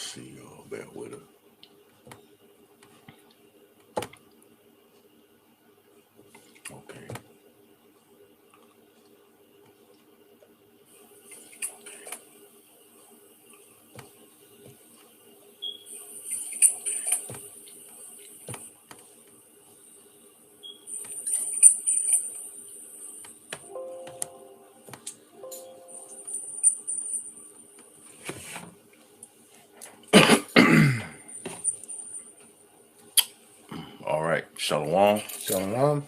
see y'all back with it. Okay. All right. Shalom. Shalom.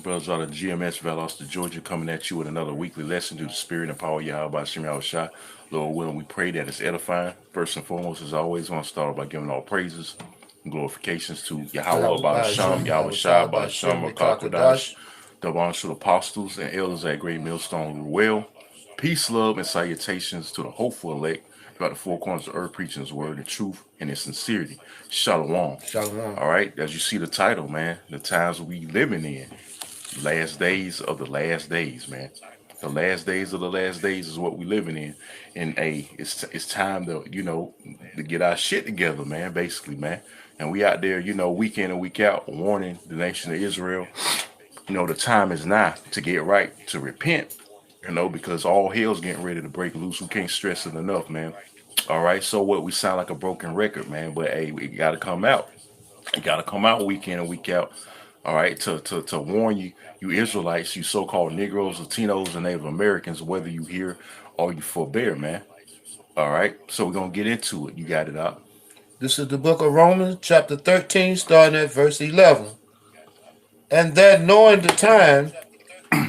Brothers out of GMS Valdosta, Georgia, coming at you with another weekly lesson through the spirit and power of Yahweh Shem Yahushua. Lord willing, we pray that it's edifying. First and foremost, as always, I want to start by giving all praises and glorifications to Yahweh Ba Shem, Yahweh Shah, Ba Shem, Rakakwadash, the Bonshul apostles and elders at Great Millstone Ruel. Peace, love, and salutations to the hopeful elect throughout the four corners of earth, preaching his word in truth and in sincerity. Shalom. Shalom. All right, as you see the title, man, the times we living in. Last days of the last days, man. The last days of the last days is what we living in. And it's time to, to get our shit together, man, basically, man. And we out there, week in and week out, warning the nation of Israel, the time is now to get right, to repent, because all hell's getting ready to break loose. We can't stress it enough, man. All right, so what, we sound like a broken record, man, but hey, it gotta come out. It gotta come out week in and week out. All right, to warn you, you Israelites, you so-called Negroes, Latinos, and Native Americans, whether you hear or you forbear, man. All right, so we're gonna get into it. You got it out. This is the book of Romans, chapter 13, starting at verse 11. And that knowing the time,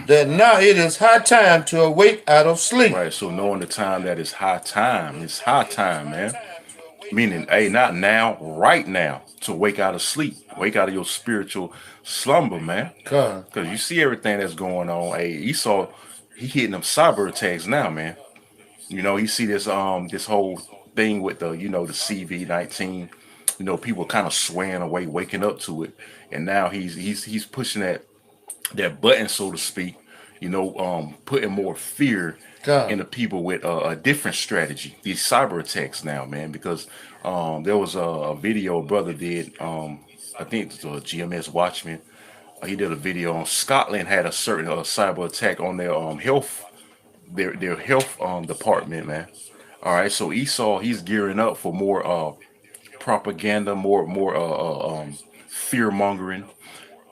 that now it is high time to awake out of sleep. Right, so knowing the time that it's high time, man. Meaning, hey, not now, right now, to wake out of sleep, wake out of your spiritual slumber, man. Because you see everything that's going on. Hey, Esau, he hitting them cyber attacks now, man. You see this this whole thing with the the CV-19. People kind of swaying away, waking up to it, and now he's pushing that button, so to speak. Putting more fear in the people with a different strategy. These cyber attacks now, man, because there was a video a brother did. I think it was a GMS Watchman. He did a video on Scotland had a certain cyber attack on their health, their health department, man. All right, so Esau, he's gearing up for more propaganda, more fear mongering.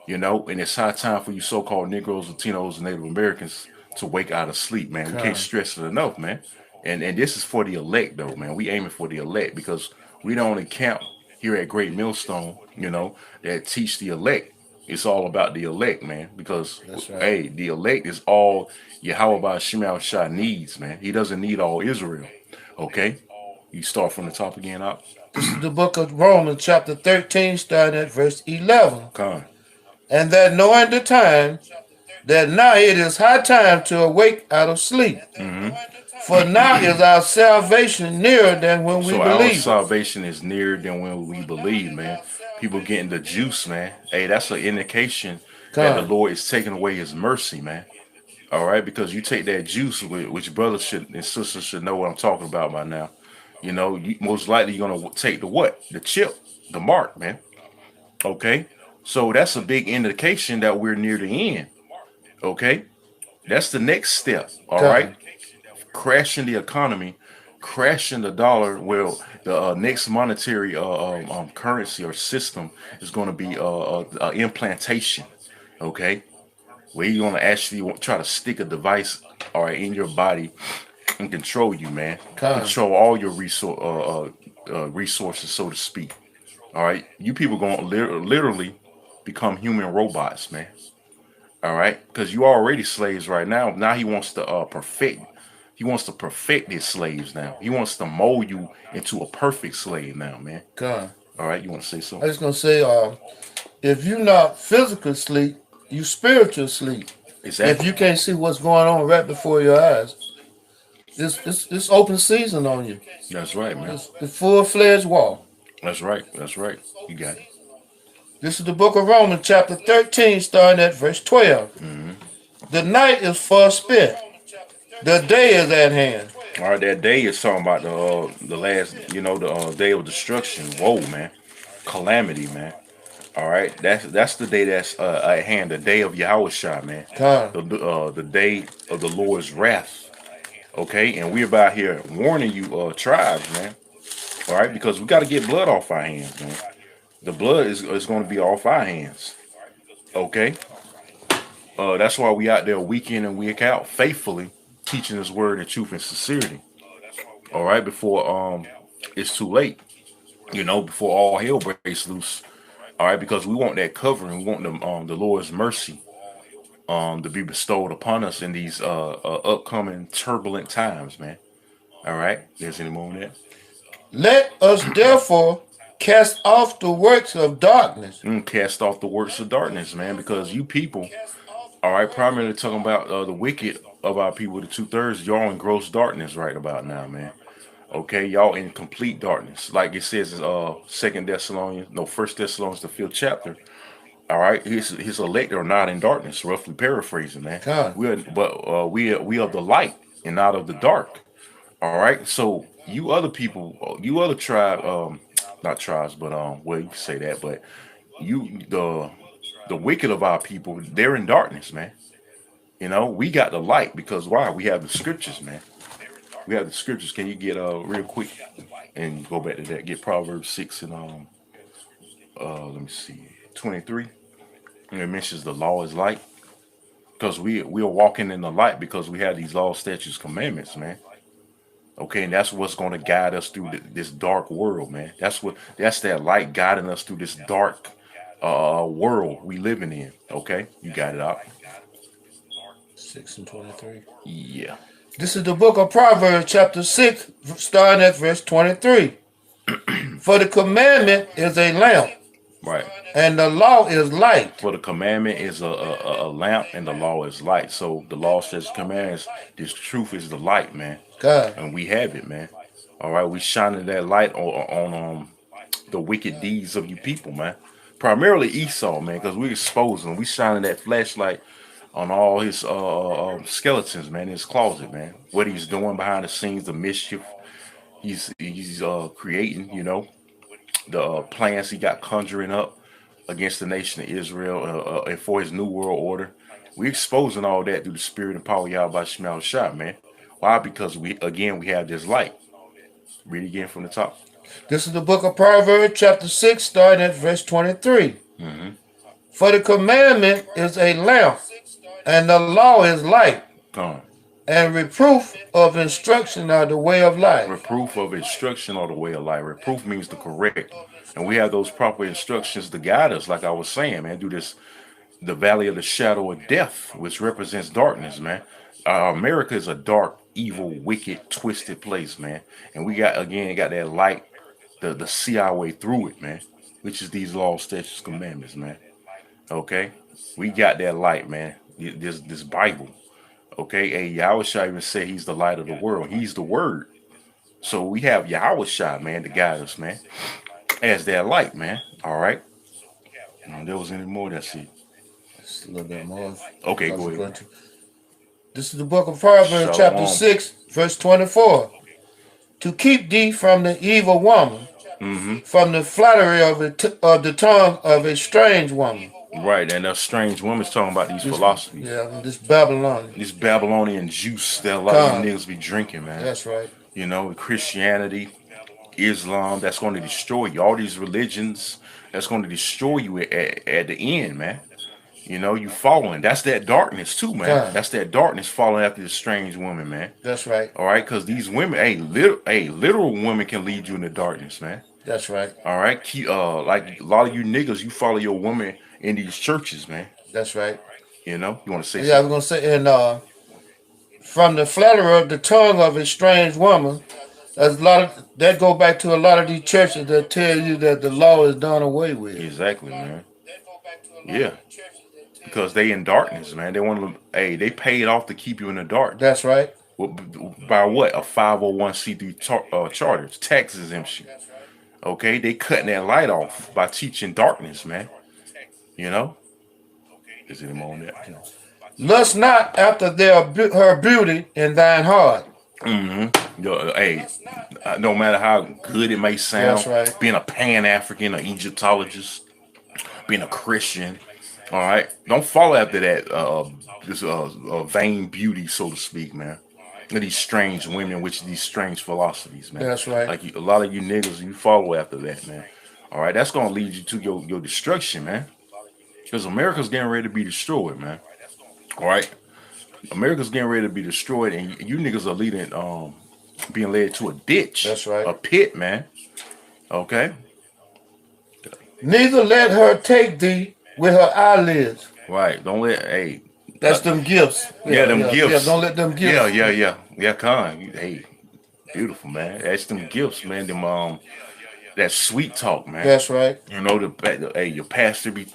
And it's high time for you so-called Negroes, Latinos, and Native Americans to wake out of sleep, man. We can't stress it enough, man. And this is for the elect, though, man. We aiming for the elect because we the only camp here at Great Millstone, that teach the elect. It's all about the elect, man. Because, hey, the elect is all Yahweh Shema Shah needs, man. He doesn't need all Israel, okay? You start from the top again, up. This is the book of Romans, chapter 13, starting at verse 11. And that knowing the time, that now it is high time to awake out of sleep. For now is our salvation nearer than when we believe. Our salvation is nearer than when we believe, man. People getting the juice, man. Hey, that's an indication that the Lord is taking away his mercy, man. All right, because you take that juice, which brothers should and sisters should know what I'm talking about by now. Most likely you're going to take the what? The chip, the mark, man. Okay? So that's a big indication that we're near the end. Okay? That's the next step. All right? Crashing the economy, crashing the dollar. Well, the next monetary currency or system is going to be implantation. Okay? Where you're going to actually try to stick a device in your body and control you, man. Control all your resources, so to speak. All right, you people going to literally become human robots, man. All right, because you already slaves right now. Now he wants to perfect. He wants to perfect his slaves now. He wants to mold you into a perfect slave now, man. All right, you want to say something? I was going to say, if you're not physical sleep, you spiritual sleep. Exactly. If you can't see what's going on right before your eyes. It's open season on you. That's right, man. It's the full-fledged war. That's right. That's right. You got it. This is the book of Romans, chapter 13, starting at verse 12. The night is far spent. The day is at hand. All right, that day is talking about the last, the day of destruction. Whoa, man, calamity, man. All right, that's the day that's at hand, the day of Yahushua, man. Con. The day of the Lord's wrath. Okay, and we're about here warning you, tribes, man. All right, because we got to get blood off our hands, man. The blood is going to be off our hands. Okay, that's why we out there week in and week out, faithfully teaching His word in truth and sincerity. All right, before it's too late, before all hell breaks loose. All right, because we want that covering, we want the Lord's mercy to be bestowed upon us in these upcoming turbulent times, man. All right, there's any more on that? Let us therefore cast off the works of darkness. Cast off the works of darkness, man, because you people, all right, primarily talking about the wicked of our people, the 2/3, y'all in gross darkness right about now, man. Okay, y'all in complete darkness, like it says in First Thessalonians, the 5th chapter. All right, his elect are not in darkness. Roughly paraphrasing, man. God. We are the light and not of the dark. All right, so you other people, you other tribe, not tribes, but well, you can say that, but you the wicked of our people, they're in darkness, man. We got the light because why? We have the scriptures, man. We have the scriptures. Can you get real quick and go back to that? Get Proverbs 6 and let me see, 23. And it mentions the law is light because we are walking in the light because we have these laws, statutes, commandments, man. Okay, and that's what's going to guide us through this dark world, man. That's that light guiding us through this dark world we living in. Okay, you got it out. 6 and 23. Yeah. This is the book of Proverbs, chapter 6, starting at verse 23. For the commandment is a lamp, right, and the law is light. For the commandment is a lamp, and the law is light. So the law says commands. This truth is the light, man. God. And we have it, man. All right, we shining that light on the wicked deeds of you people, man. Primarily Esau, man, because we exposing. We shining that flashlight on all his skeletons, man, in his closet, man. What he's doing behind the scenes, the mischief he's creating, the plans he got conjuring up against the nation of Israel and for his new world order. We exposing all that through the spirit and power of Yahweh Shema Shah, man. Why? Because we have this light. Read again from the top. This is the book of Proverbs, chapter 6, starting at verse 23. Mm-hmm. For the commandment is a lamp, and the law is light. And reproof of instruction are the way of life. Reproof of instruction are the way of life. Reproof means to correct. And we have those proper instructions to guide us, like I was saying, man, through the valley of the shadow of death, which represents darkness, man. America is a dark, evil, wicked, twisted place, man. And we got that light, the see our way through it, man, which is these laws, statutes, commandments, man. Okay? We got that light, man. This Bible. Okay? Hey, Yahushua even said he's the light of the world. He's the word. So we have Yahushua, man, to guide us, man, as that light, man. All right? There was any more? That's it. Just a little bit more. Okay, go ahead. This is the book of Proverbs, chapter 6, verse 24. To keep thee from the evil woman, from the flattery of the tongue of a strange woman. Right, and that strange woman's talking about these philosophies. Yeah, this Babylonian juice that a lot of you niggas be drinking, man. That's right. Christianity, Islam, that's going to destroy you. All these religions, that's going to destroy you at the end, man. You following. That's that darkness too, man. God. That's that darkness following after this strange woman, man. That's right. All right, because these women, literal women can lead you in the darkness, man. That's right. All right, like a lot of you niggas, you follow your woman in these churches, man. That's right. You want to say? Yeah, I was gonna say, and from the flattery of the tongue of a strange woman, there's a lot of that go back to a lot of these churches that tell you that the law is done away with. Exactly, man. Yeah. Because they in darkness, man. They want to. They paid off to keep you in the dark. That's right. By what? A 501c3 charter, tax exemption. Okay, they cutting that light off by teaching darkness, man. Is it more on that? Lust not after her beauty in thine heart. Hey, no matter how good it may sound, That's right. being a Pan-African, an Egyptologist, being a Christian, all right, don't follow after that this vain beauty, so to speak, man. These strange women, which these strange philosophies, man. That's right. Like a lot of you niggas, you follow after that, man. All right, that's gonna lead you to your destruction, man. Because America's getting ready to be destroyed, man. All right, America's getting ready to be destroyed, and you niggas are leading, being led to a ditch. That's right. A pit, man. Okay. Neither let her take thee with her eyelids. Right. Don't let. Hey. That's them gifts. Yeah, them gifts. Yeah, don't let them gifts. Yeah. Con. Hey, beautiful, man. That's them gifts, man. Them that sweet talk, man. That's right. You know hey, your pastor be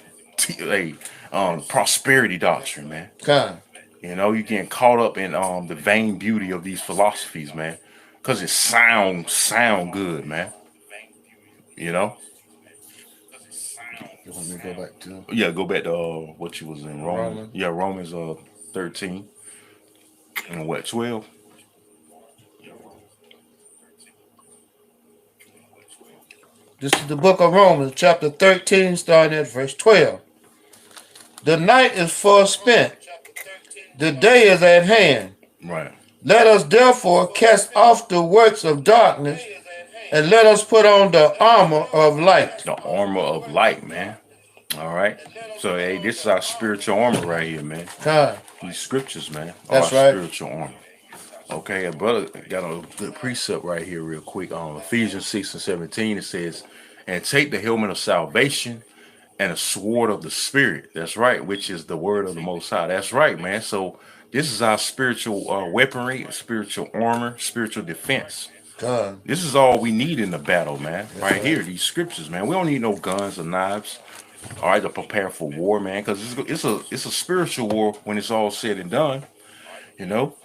prosperity doctrine, man. Con. You know, you getting caught up in the vain beauty of these philosophies, man. Cause it sound good, man. You know. You want me to go back to? Yeah, go back to what you was in Romans. Yeah, Romans 13 and what 12. This is the book of Romans, chapter 13, starting at verse 12. The night is far spent, the day is at hand. Right. Let us therefore cast off the works of darkness, and let us put on the armor of light. The armor of light, man. All right. So, hey, this is our spiritual armor right here, man. God. These scriptures, man. That's our right. Spiritual armor. Okay, a brother got a good precept right here, real quick. Ephesians 6 and 17, it says, "And take the helmet of salvation and a sword of the Spirit." That's right, which is the word of the Most High. That's right, man. So this is our spiritual weaponry, spiritual armor, spiritual defense. God. This is all we need in the battle, man. Right here, these scriptures, man. We don't need no guns or knives, all right, to prepare for war, man. Because it's a spiritual war when it's all said and done. You know,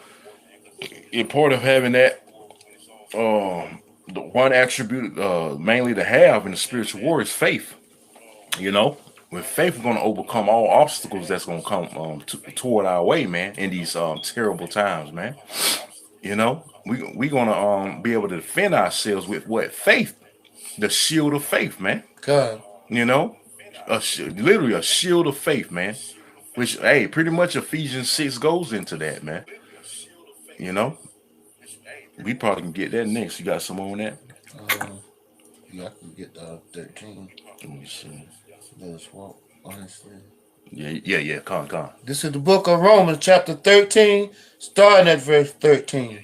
in part of having that, the one attribute mainly to have in the spiritual war is faith. You know, with faith, we're going to overcome all obstacles that's going to come toward our way, man, in these terrible times, man. You know, we going to be able to defend ourselves with what? Faith. The shield of faith, man. God. You know, literally a shield of faith, man. Which, hey, pretty much Ephesians 6 goes into that, man. You know, we probably can get that next. You got some on that? Yeah, I can get 13. Let me see. Let us walk honestly. Yeah. Con. This is the book of Romans, chapter 13, starting at verse 13.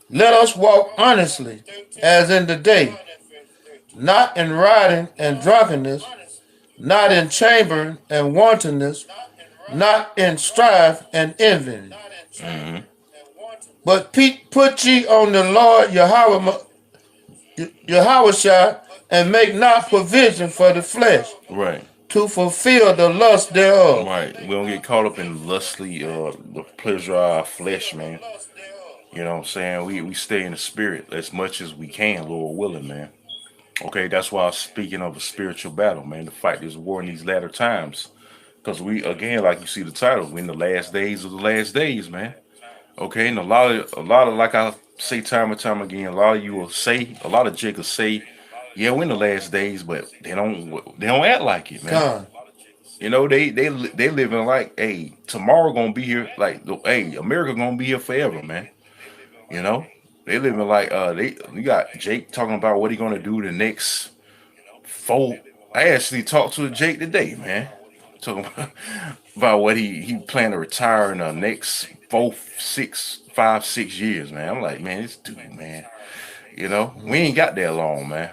Let us walk honestly, as in the day, not in rioting and drunkenness, not in chambering and wantonness, not in strife and envy. Mm-hmm. But put ye on the Lord Yahushua, and make not provision for the flesh, Right, to fulfill the lust thereof. right. We don't get caught up in lustly the pleasure of our flesh, man. You know what I'm saying? We stay in the spirit as much as we can, Lord willing, man. Okay, that's why I'm speaking of a spiritual battle, man, to fight this war in these latter times. Because we, again, like you see the title, we're in the last days of the last days, man. Okay, and a lot of, like I say time and time again, a lot of you will say, a lot of Jacobs say, yeah, we're in the last days, but they don't act like it, man. God. You know, they living like, hey, tomorrow gonna be here, like, hey, America gonna be here forever, man. You know, they living like you got Jake talking about what he gonna do the next 4. I actually talked to Jake today, man. Talking about what he plan to retire in the next 5, 6 years, man. I'm like, man, this dude, man. You know, we ain't got that long, man.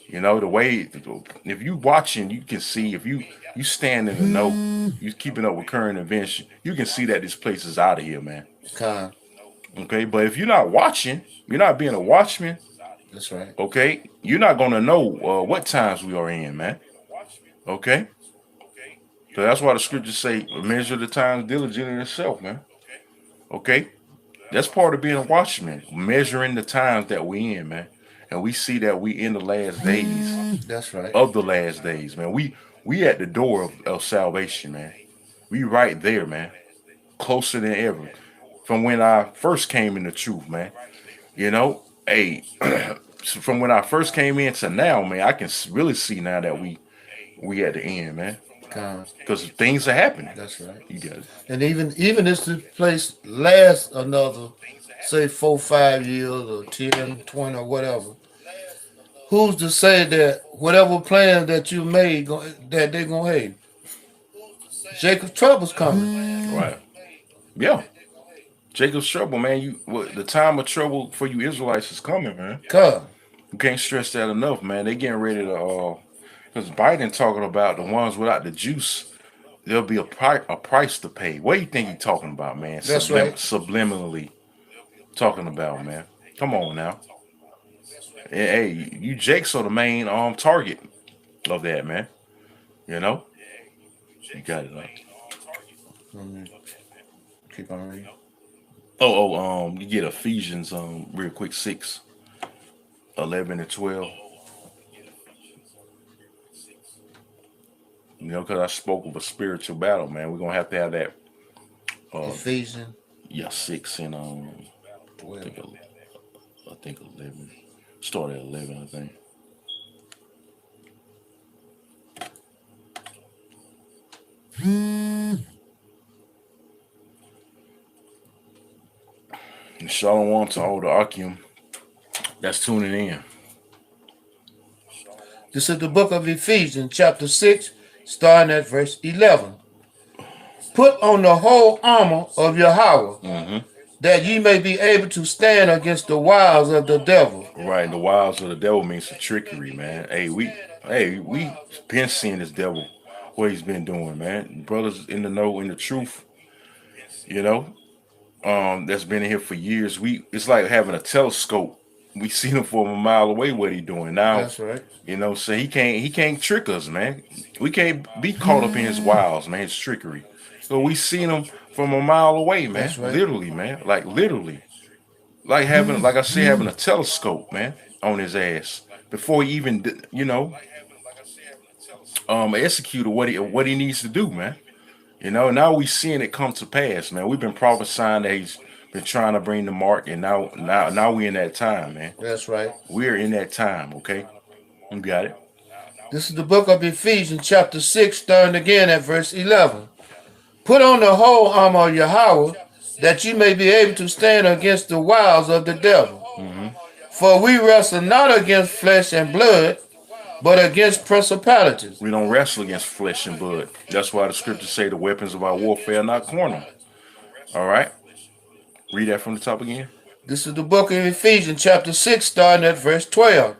You know, the way, if you watching, you can see, if you stand in the know, you keeping up with current events, you can see that this place is out of here, man. God. Okay, but if you're not watching, you're not being a watchman. That's right. Okay, you're not gonna know what times we are in, man. Okay, so that's why the scriptures say, measure the times diligently yourself, man. Okay, that's part of being a watchman, measuring the times that we in, man. And we see that we in the last days. That's right. Of the last days, man. We at the door of salvation, man. We right there, man. Closer than ever. From when I first came in the truth, man. You know, hey, from when I first came in to now, man, I can really see now that we at the end, man. Because things are happening. That's right. You got it. And even if this place lasts another, say 4, 5 years or 10, 20 or whatever, who's to say that whatever plan that you made that they're gonna hate? Jacob's trouble's coming. Right. Yeah. Jacob's trouble, man. The time of trouble for you Israelites is coming, man. Come. You can't stress that enough, man. They getting ready to because Biden talking about the ones without the juice. There'll be a price to pay. What do you think he's talking about, man? That's right. Subliminally talking about, man. Come on now. Hey, you Jakes are the main target of that, man. You know? You got it, Keep on reading. You get Ephesians real quick, 6, 11 and 12. You know, because I spoke of a spiritual battle, man. We're gonna have to have that. Ephesians. Yeah, 6 and 12. I think 11. Start at 11, I think. And Shalom to all the Akim that's tuning in. This is the book of Ephesians, chapter 6, starting at verse 11. Put on the whole armor of Yahweh, that ye may be able to stand against the wiles of the devil. Right, the wiles of the devil means the trickery, man. Hey, we been seeing this devil, what he's been doing, man. Brothers in the know, in the truth, you know, that's been in here for years. It's like having a telescope. We see him from a mile away. What he doing now? That's right. You know, so he can't trick us, man. We can't be caught up in his wiles, man. His trickery. So we seen him from a mile away, man. That's right. Literally, man. Like literally, like having, like I said, having a telescope, man, on his ass before he even, you know, executed what he needs to do, man. You know, now we seeing it come to pass, man. We've been prophesying that he's been trying to bring the mark, and now we in that time, man. That's right. We're in that time, okay? You got it. This is the book of Ephesians, chapter 6, starting again at verse 11. Put on the whole armor of Yahweh, that you may be able to stand against the wiles of the devil. For we wrestle not against flesh and blood, but against principalities. We don't wrestle against flesh and blood. That's why the scriptures say the weapons of our warfare are not carnal. All right? Read that from the top again. This is the book of Ephesians, chapter 6, starting at verse 12.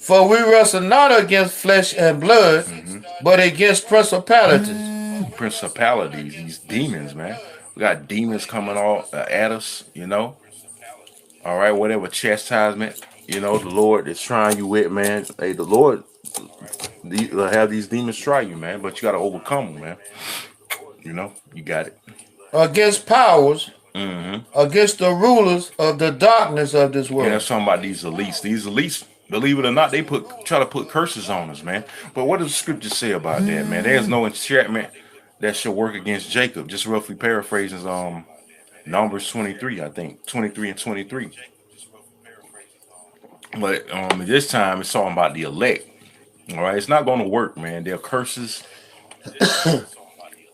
For we wrestle not against flesh and blood, but against principalities. Principalities, these demons, man. We got demons coming all at us, you know. All right, whatever chastisement, you know, the Lord is trying you with, man. Hey, the Lord have these demons try you, man, but you got to overcome them, man. You know, you got it. Against powers, against the rulers of the darkness of this world. Yeah, that's talking about these elites. These elites, believe it or not, they try to put curses on us, man. But what does the scripture say about that, man? There's no enchantment that shall work against Jacob. Just roughly paraphrasing Numbers 23, I think. 23 and 23. But this time it's talking about the elect. All right, it's not going to work, man. Their curses,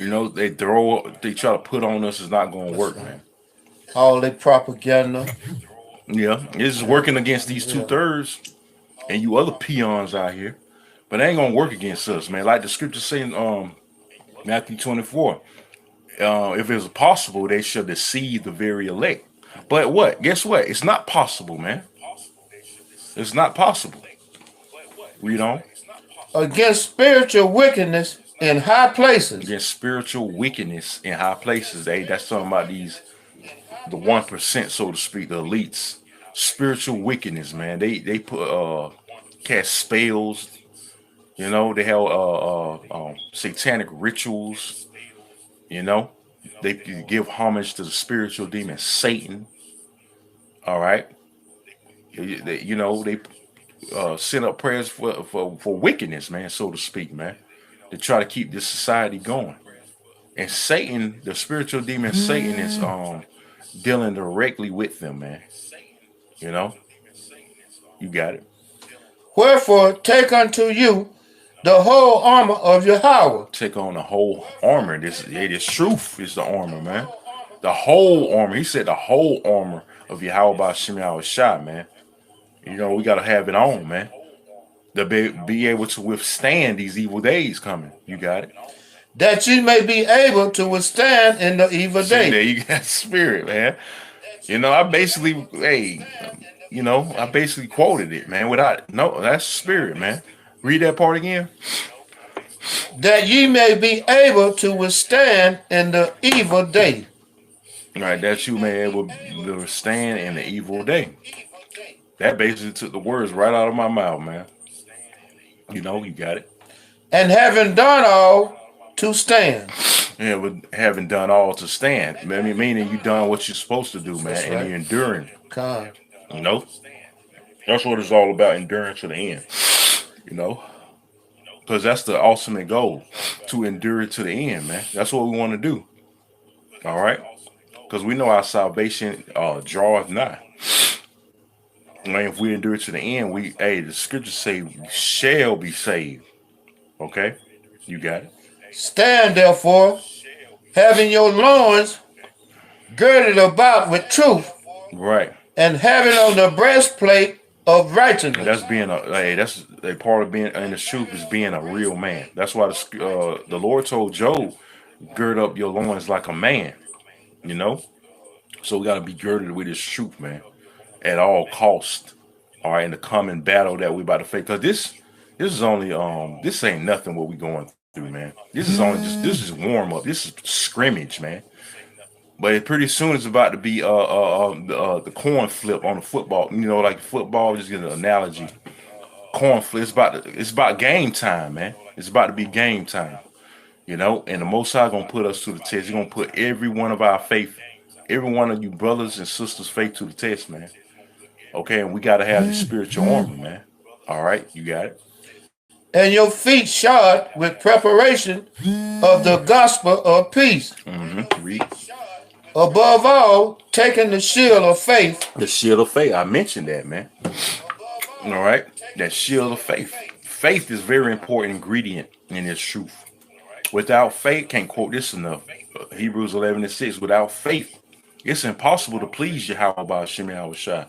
you know, they try to put on us. It's not going to work, man. All their propaganda. Yeah, it's working against these 2/3 and you other peons out here, but it ain't gonna work against us, man. Like the scripture saying, Matthew 24. If it was possible, they shall deceive the very elect. But what? Guess what? It's not possible, man. It's not possible. Read on. Against spiritual wickedness in high places. Against spiritual wickedness in high places. That's talking about the 1%, so to speak, the elites. Spiritual wickedness, man. They put cast spells. You know, they have satanic rituals. You know, they give homage to the spiritual demon Satan. All right. You know, they send up prayers for wickedness, man, so to speak, man, to try to keep this society going. And Satan, the spiritual demon Satan, is dealing directly with them, man. You know, you got it. Wherefore, take unto you the whole armor of Yahweh. Take on the whole armor. This truth is the armor, man. The whole armor. He said the whole armor of Yahweh by Shimei Shah, man. You know, we gotta have it on, man. To be able to withstand these evil days coming. You got it. That you may be able to withstand in the evil day. There you got spirit, man. You know, I basically quoted it, man. That's spirit, man. Read that part again. That ye may be able to withstand in the evil day. All right, that you may be able to withstand in the evil day. That basically took the words right out of my mouth, man. You know, you got it. And having done all, to stand. Yeah, but having done all to stand. Meaning you done what you're supposed to do, man. That's and right. You're enduring. God. You know? That's what it's all about, enduring to the end. You know? Because that's the ultimate goal. To endure to the end, man. That's what we want to do. All right? Because we know our salvation draweth nigh. And if we endure to the end, the scriptures say we shall be saved. Okay? You got it. Stand therefore, having your loins girded about with truth. Right. And having on the breastplate of righteousness. And that's being that's a part of being in the truth is being a real man. That's why the Lord told Job, gird up your loins like a man. You know? So we gotta be girded with this truth, man. At all cost. All right, in the coming battle that we about to face. Because this is only this ain't nothing what we going through, man. This is warm up. This is scrimmage, man. But pretty soon it's about to be the corn flip on the football. You know, like football, just get an analogy. Corn flip. It's about game time, man. It's about to be game time. You know, and the Most High gonna put us to the test. He's gonna put every one of our faith, every one of you brothers and sisters' faith to the test, man. Okay, and we gotta have the spiritual armor, man. All right, you got it. And your feet shod with preparation of the gospel of peace. Read. Above all, taking the shield of faith. The shield of faith. I mentioned that, man. All right, that shield of faith. Faith is a very important ingredient in this truth. Without faith, can't quote this enough. Hebrews 11:6. Without faith, it's impossible to please Yahweh by Shimei Shah.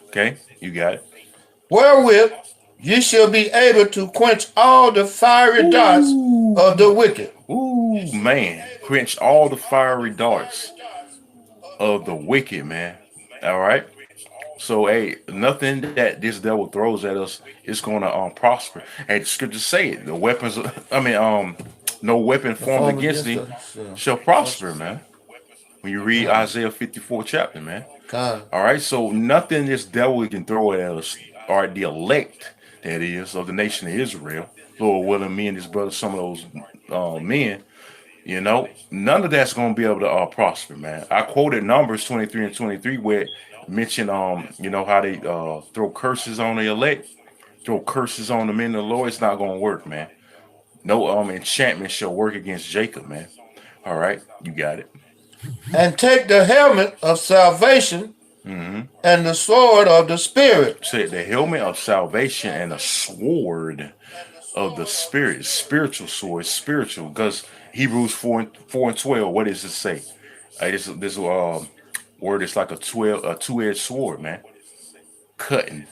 Okay, you got it. Wherewith you shall be able to quench all the fiery darts of the wicked. Ooh, man. Quench all the fiery darts of the wicked, man. All right. So, hey, nothing that this devil throws at us is going to prosper. Hey, the scriptures say it. The weapons, no weapon formed against thee shall prosper, man. When you read Isaiah 54 chapter, man. God. All right, so nothing this devil can throw at us, or the elect, that is, of the nation of Israel, Lord willing, me and his brother, some of those men, you know, none of that's going to be able to prosper, man. I quoted Numbers 23 and 23 where it mentioned, you know, how they throw curses on the elect, throw curses on the men of the Lord. It's not going to work, man. No enchantment shall work against Jacob, man. All right, you got it. And take the helmet of salvation and the sword of the Spirit. Say the helmet of salvation and the sword of the Spirit. Spiritual sword, spiritual. Because Hebrews 4 and 12, what does it say? This word is like a two-edged sword, man. Cutting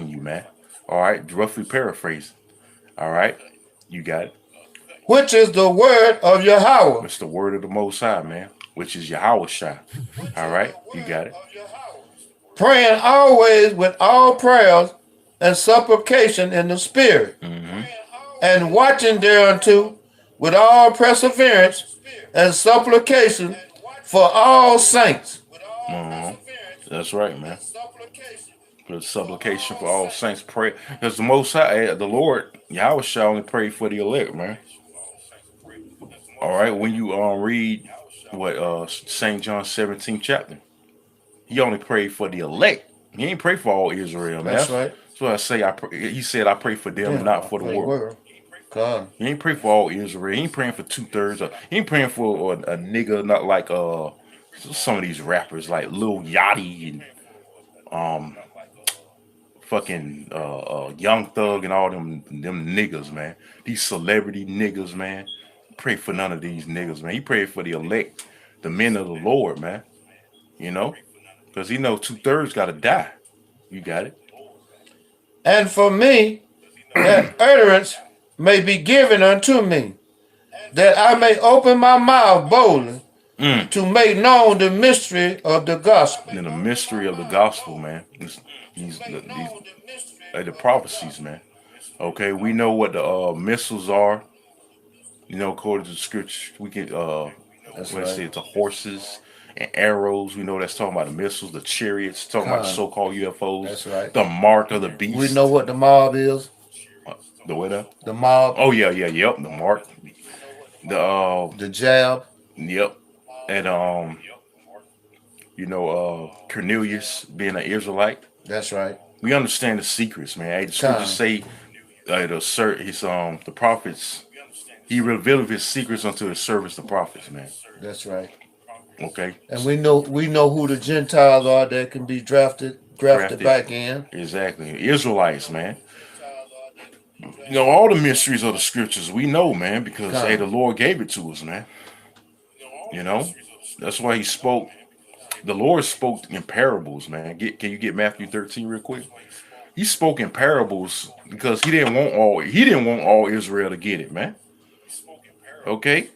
you, man. All right, roughly paraphrasing. All right, you got it. Which is the word of Yahweh. It's the word of the Most High, man. Which is Yahweh Shah. All right, you got it. Praying always with all prayers and supplication in the Spirit, and watching thereunto with all perseverance and supplication for all saints. That's right, man. The supplication for all saints, pray, because the Most High, the Lord Yahweh shall only pray for the elect, man. All right, when you read what St. John 17 chapter, he only prayed for the elect. He ain't pray for all Israel, man. That's right. So I say, he said, I pray for them, not for the world. God. He ain't pray for all Israel. He ain't praying for 2/3. He ain't praying for a nigga, not like some of these rappers like Lil Yachty and um, fucking Young Thug and all them niggas, man. These celebrity niggas, man. Pray for none of these niggas, man. He prayed for the elect, the men of the Lord, man. You know, because he know 2/3 got to die. You got it. And for me, that utterance may be given unto me, that I may open my mouth boldly to make known the mystery of the gospel. And the mystery of the gospel, man. These the prophecies, man. Okay, we know what the missiles are. You know, according to the scripture, we can That's let's say right. it's the horses and arrows. We know that's talking about the missiles, the chariots, talking about the so-called UFOs. That's right. The mark of the beast. We know what the mob is. The what up? The mob. Oh yeah, yep. The mark. The jab. Yep. And you know, Cornelius being an Israelite. That's right. We understand the secrets, man. The scriptures say the prophets. He revealed his secrets unto his servants, the prophets, man. That's right. Okay. And we know who the Gentiles are that can be grafted back in. Exactly. Israelites, man. You know, all the mysteries of the scriptures we know, man, because hey, the Lord gave it to us, man. You know, that's why he spoke. The Lord spoke in parables, man. Can you get Matthew 13 real quick? He spoke in parables because he didn't want all Israel to get it, man. Okay,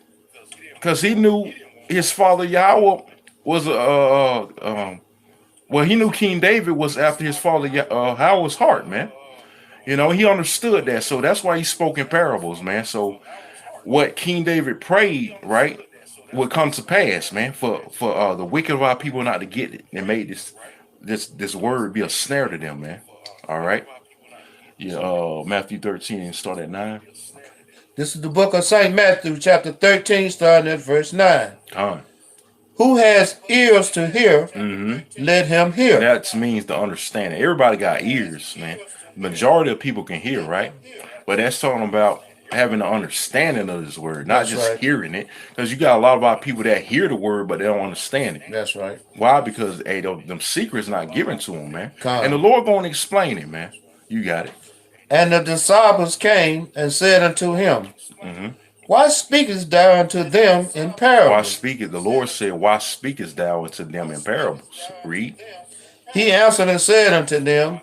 because he knew his father Yahweh was he knew King David was after his father Yahweh's heart, man. You know, he understood that, so that's why he spoke in parables, man. So what King David prayed, right, would come to pass, man. For the wicked of our people not to get it, and made this word be a snare to them, man. All right. Yeah. Matthew 13, start at 9. This is the book of St. Matthew, chapter 13, starting at verse 9. Who has ears to hear, let him hear. That means to understand. Everybody got ears, man. Majority of people can hear, right? But that's talking about having an understanding of this word, not just hearing it. Because you got a lot of our people that hear the word, but they don't understand it. That's right. Why? Because, hey, them secrets not given to them, man. And the Lord going to explain it, man. You got it. And the disciples came and said unto him, Why speakest thou unto them in parables? The Lord said, why speakest thou unto them in parables? Read. He answered and said unto them,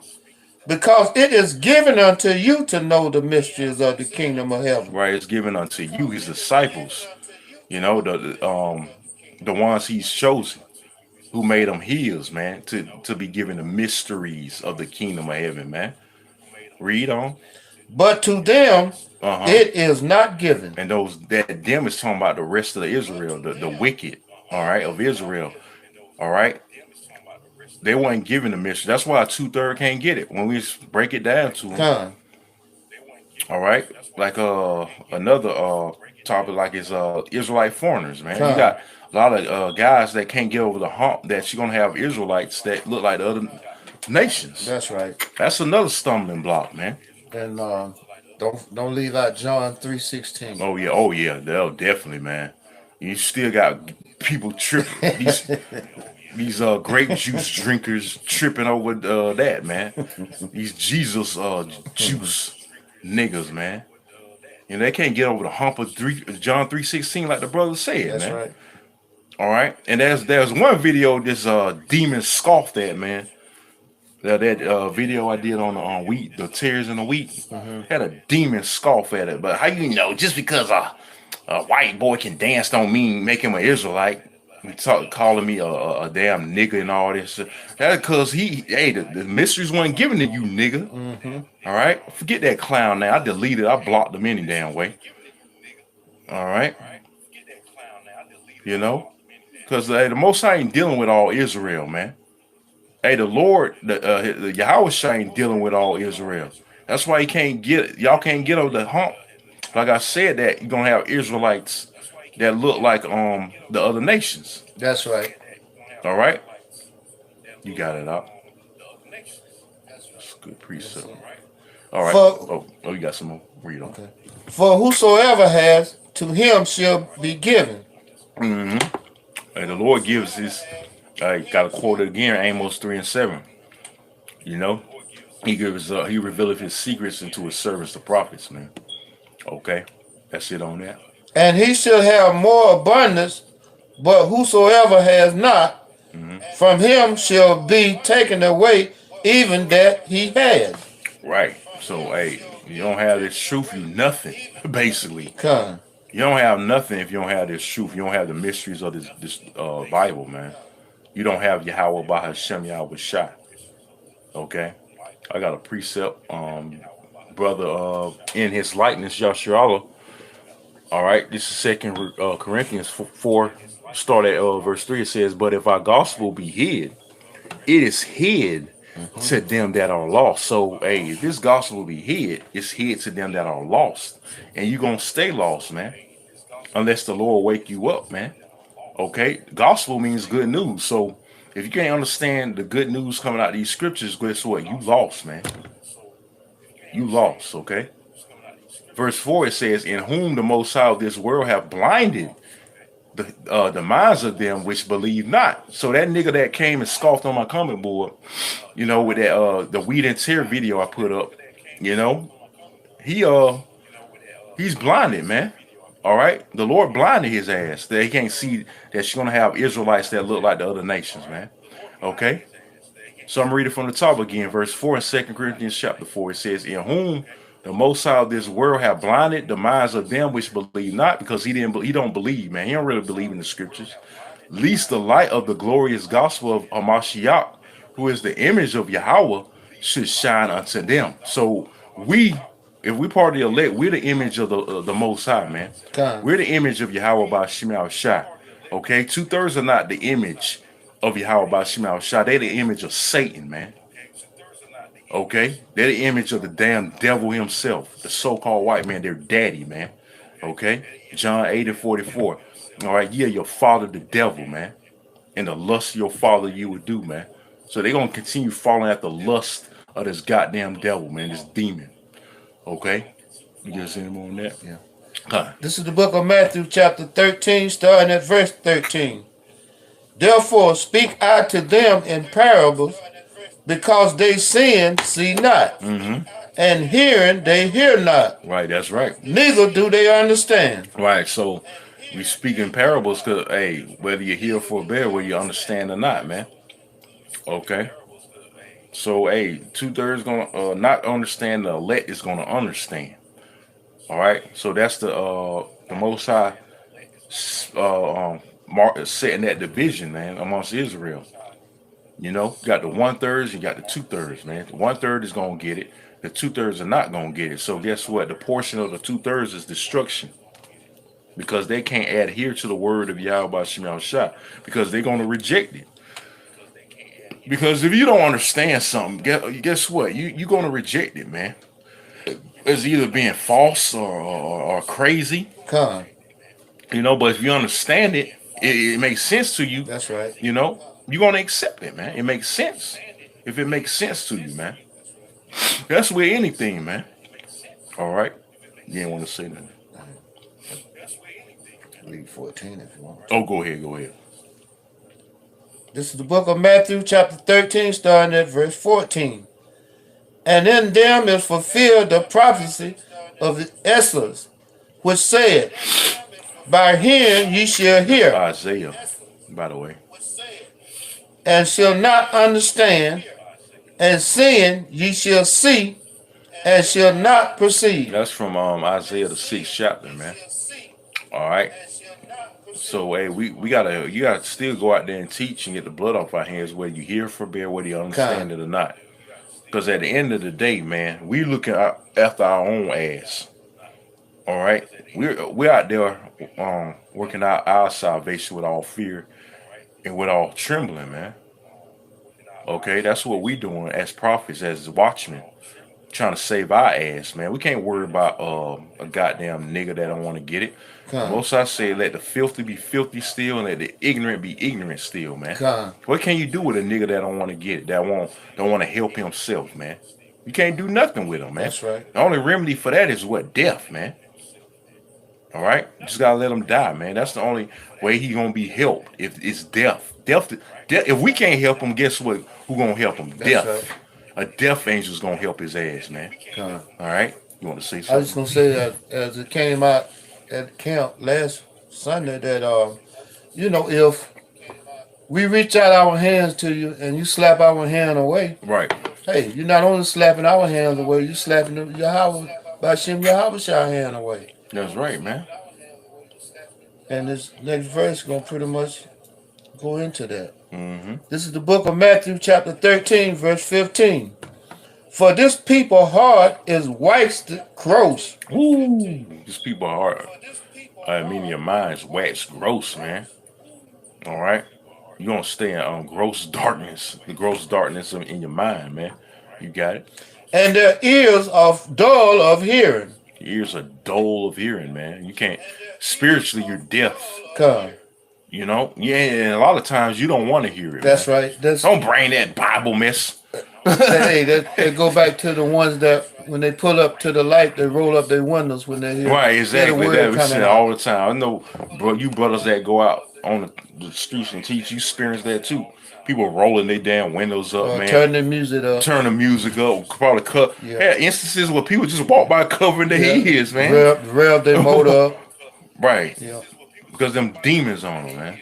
Because it is given unto you to know the mysteries of the kingdom of heaven. Right, it's given unto you, his disciples. You know, the ones he's chosen, who made them his, man, to be given the mysteries of the kingdom of heaven, man. Read on. But to them it is not given. And them is talking about the rest of the Israel, the wicked, all right, of Israel. All right. They weren't given the mystery. That's why 2/3 can't get it. When we break it down to them. All right. Like another topic like is Israelite foreigners, man. You got a lot of guys that can't get over the hump that you're gonna have Israelites that look like the other nations. That's right. That's another stumbling block, man. And don't leave out John 3:16. Oh yeah, definitely, man. You still got people tripping. These grape juice drinkers tripping over that, man. These Jesus juice niggas, man. And they can't get over the hump of John 3:16 like the brother said. That's man. Right. All right. And there's one video this demon scoffed at, man. That video I did on wheat, the tears in the wheat, had a demon scoff at it. But how you know just because a white boy can dance don't mean make him an Israelite? Calling me a damn nigga and all this. That's because the mysteries weren't given to you, nigga. All right, forget that clown now. I deleted. I blocked him any damn way. All right, you know, because the Most High ain't dealing with all Israel, man. Hey, the Lord, the Yahweh ain't dealing with all Israel. That's why y'all can't get over the hump. Like I said, that you're gonna have Israelites that look like the other nations. That's right. All right, you got it out. That's a good precept. All right. You got some more. Read on. Okay. For whosoever has, to him shall be given. And the Lord gives his. I got to quote it again. Amos 3:7. You know, he revealeth his secrets into his servants, the prophets, man. Okay, that's it on that. And he shall have more abundance, but whosoever has not, from him shall be taken away even that he had. Right. So, hey, you don't have this truth, you nothing, basically. Come. You don't have nothing if you don't have this truth. You don't have the mysteries of this Bible, man. You don't have Yahweh by Hashem Yahweh Shai. Okay? I got a precept, brother, in his likeness, Yasharallah. All right, this is Second Corinthians 4, start at verse 3. It says, but if our gospel be hid, it is hid to them that are lost. So, hey, if this gospel be hid, it's hid to them that are lost. And you're going to stay lost, man, unless the Lord wake you up, man. Okay? Gospel means good news. So, if you can't understand the good news coming out of these scriptures, guess what? You lost, man. You lost, okay? Verse 4, it says, in whom the Most High of this world have blinded the minds of them which believe not. So that nigga that came and scoffed on my comment board, you know, with that the Weed and Tear video I put up, you know, he's blinded, man. All right, the Lord blinded his ass that he can't see that she's gonna have Israelites that look like the other nations, man. Okay, so I'm reading from the top again, verse 4 in 2 Corinthians chapter 4. It says, in whom the Most High of this world have blinded the minds of them which believe not, because he don't believe, man. He don't really believe in the scriptures. Least the light of the glorious gospel of Hamashiach, who is the image of Yahweh, should shine unto them. So if we part of the elect, we're the image of the Most High, man. God. We're the image of Yahweh by Shemal Shai. Okay, 2/3 are not the image of Yahweh by Shemal Shai. They're the image of Satan, man. Okay, they're the image of the damn devil himself, the so-called white man, their daddy, man. Okay, John 8:44. All right, yeah, your father the devil, man, and the lust of your father you would do, man. So they're gonna continue following after the lust of this goddamn devil, man, this demon. Okay, you guys any more on that? Yeah. This is the book of Matthew chapter 13, starting at verse 13. Therefore speak I to them in parables, because they see not, and hearing they hear not. Right, that's right. Neither do they understand. Right, so we speak in parables because, hey, whether you're here for a bear, whether you understand or not, man. Okay. So, hey, 2/3 gonna not understand, the elect is gonna understand. All right. So that's the Most High setting that division, man, amongst Israel. You know, you got the 1/3, you got the 2/3, man. The 1/3 is gonna get it. The 2/3 are not gonna get it. So guess what? The portion of the 2/3 is destruction, because they can't adhere to the word of Yahweh Shemal Shai, because they're gonna reject it. Because if you don't understand something, guess what? You're gonna reject it, man. It's either being false or crazy. Come. You know, but if you understand it, it makes sense to you. That's right. You know, you're gonna accept it, man. It makes sense. If it makes sense to you, man. That's with anything, man. All right. You didn't want to say nothing. Read 14 if you want. Oh, go ahead. This is the book of Matthew chapter 13, starting at verse 14. And in them is fulfilled the prophecy of the Esdras, which said, by hearing ye shall hear. Isaiah, by the way. And shall not understand, and seeing ye shall see, and shall not perceive. That's from Isaiah the 6th chapter, man. All right. So, hey, you gotta still go out there and teach and get the blood off our hands, whether you hear for bear, whether you understand it or not. Because at the end of the day, man, we looking after our own ass. All right, we're out there working out our salvation with all fear and with all trembling, man. Okay, that's what we doing as prophets, as watchmen, trying to save our ass, man. We can't worry about a goddamn nigga that don't want to get it. Most I say, let the filthy be filthy still, and let the ignorant be ignorant still, man. What can you do with a nigga that don't want to get it, that don't want to help himself, man? You can't do nothing with him, man. That's right. The only remedy for that is what? Death, man. All right, you just gotta let him die, man. That's the only way he gonna be helped. If it's death. If we can't help him, guess what? Who gonna help him? Death. Right. A death angel's gonna help his ass, man. All right. You want to say something? I was just gonna say that as it came out at camp last Sunday that if we reach out our hands to you and you slap our hand away, right? Hey, you're not only slapping our hands away, you slapping Yahweh Bashim Yahweh hand away. That's right, man. And this next verse is gonna pretty much go into that. This is the book of Matthew, chapter 13, verse 15. For this people heart is waxed gross. Ooh, this people heart. I mean, your mind's waxed gross, man. All right, you're gonna stay in gross darkness, the gross darkness in your mind, man. You got it. And their ears are dull of hearing. Your ears are dull of hearing, man. You can't spiritually, you're deaf. Come. You know, yeah, and a lot of times you don't want to hear it. That's man. right. Don't bring that Bible mess. Hey, they go back to the ones that when they pull up to the light, they roll up their windows when they hear. Right, exactly. That we say all the time. I know, bro. You brothers that go out on the streets and teach, you experience that too. People rolling their damn windows up, man. Turn the music up. Turn the music up. Probably cut. Yeah, instances where people just walk by covering their ears, man. Rev their motor up. Right. Yeah. Because them demons on them, man.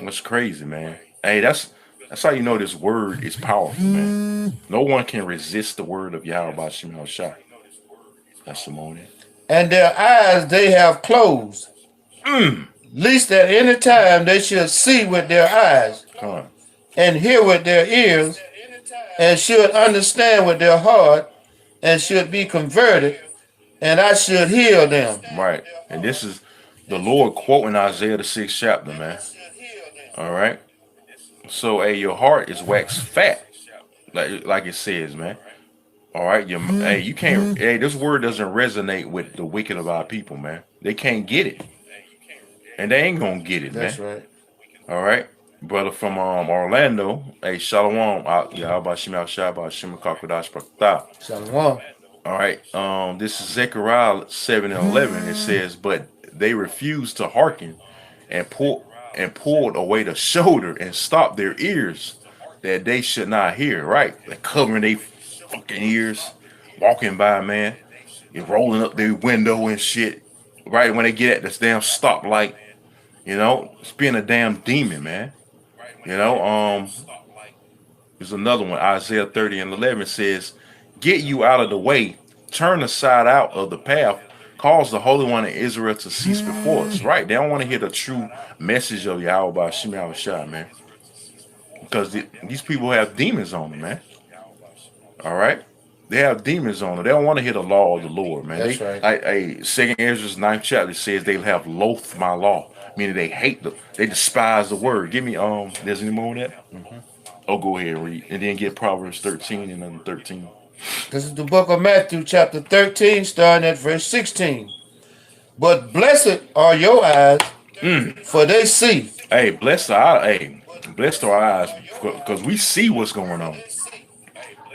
That's crazy, man. Hey, that's how you know this word is powerful, man. No one can resist the word of Yahweh Bashim Shah. That's the morning. And their eyes they have closed. Least at any time they should see with their eyes, and hear with their ears, and should understand with their heart, and should be converted, and I should heal them. Right. And this is the Lord quoting Isaiah the 6th chapter, man. All right. So, hey, your heart is waxed fat, like it says, man. All right. Hey, you can't. Hey, this word doesn't resonate with the wicked of our people, man. They can't get it, and they ain't gonna get it, man. That's right. All right, brother from Orlando. Hey, shalom. Yahweh Shema Shabbat Shema Kakodash Prakta. Shalom. All right. This is Zechariah 7:11. It says, but they refused to hearken and pulled away the shoulder and stopped their ears that they should not hear. Right. They're covering their fucking ears, walking by, man. They're rolling up their window and shit. Right when they get at this damn stoplight, you know, it's being a damn demon, man. You know, there's another one. Isaiah 30:11 says, get you out of the way, turn aside out of the path, cause the Holy One of Israel to cease before us. Right? They don't want to hear the true message of Yahweh by Shema Shah, man. Because these people have demons on them, man. All right? They have demons on them. They don't want to hear the law of the Lord, man. That's right. 2 Ezra's 9th chapter says they have loathed my law, meaning they hate they despise the word. Give me, there's any more on that? Oh, go ahead and read. And then get Proverbs 13 and then 13. This is the book of Matthew, chapter 13, starting at verse 16. But blessed are your eyes, for they see. Hey, blessed are our eyes, because we see what's going on.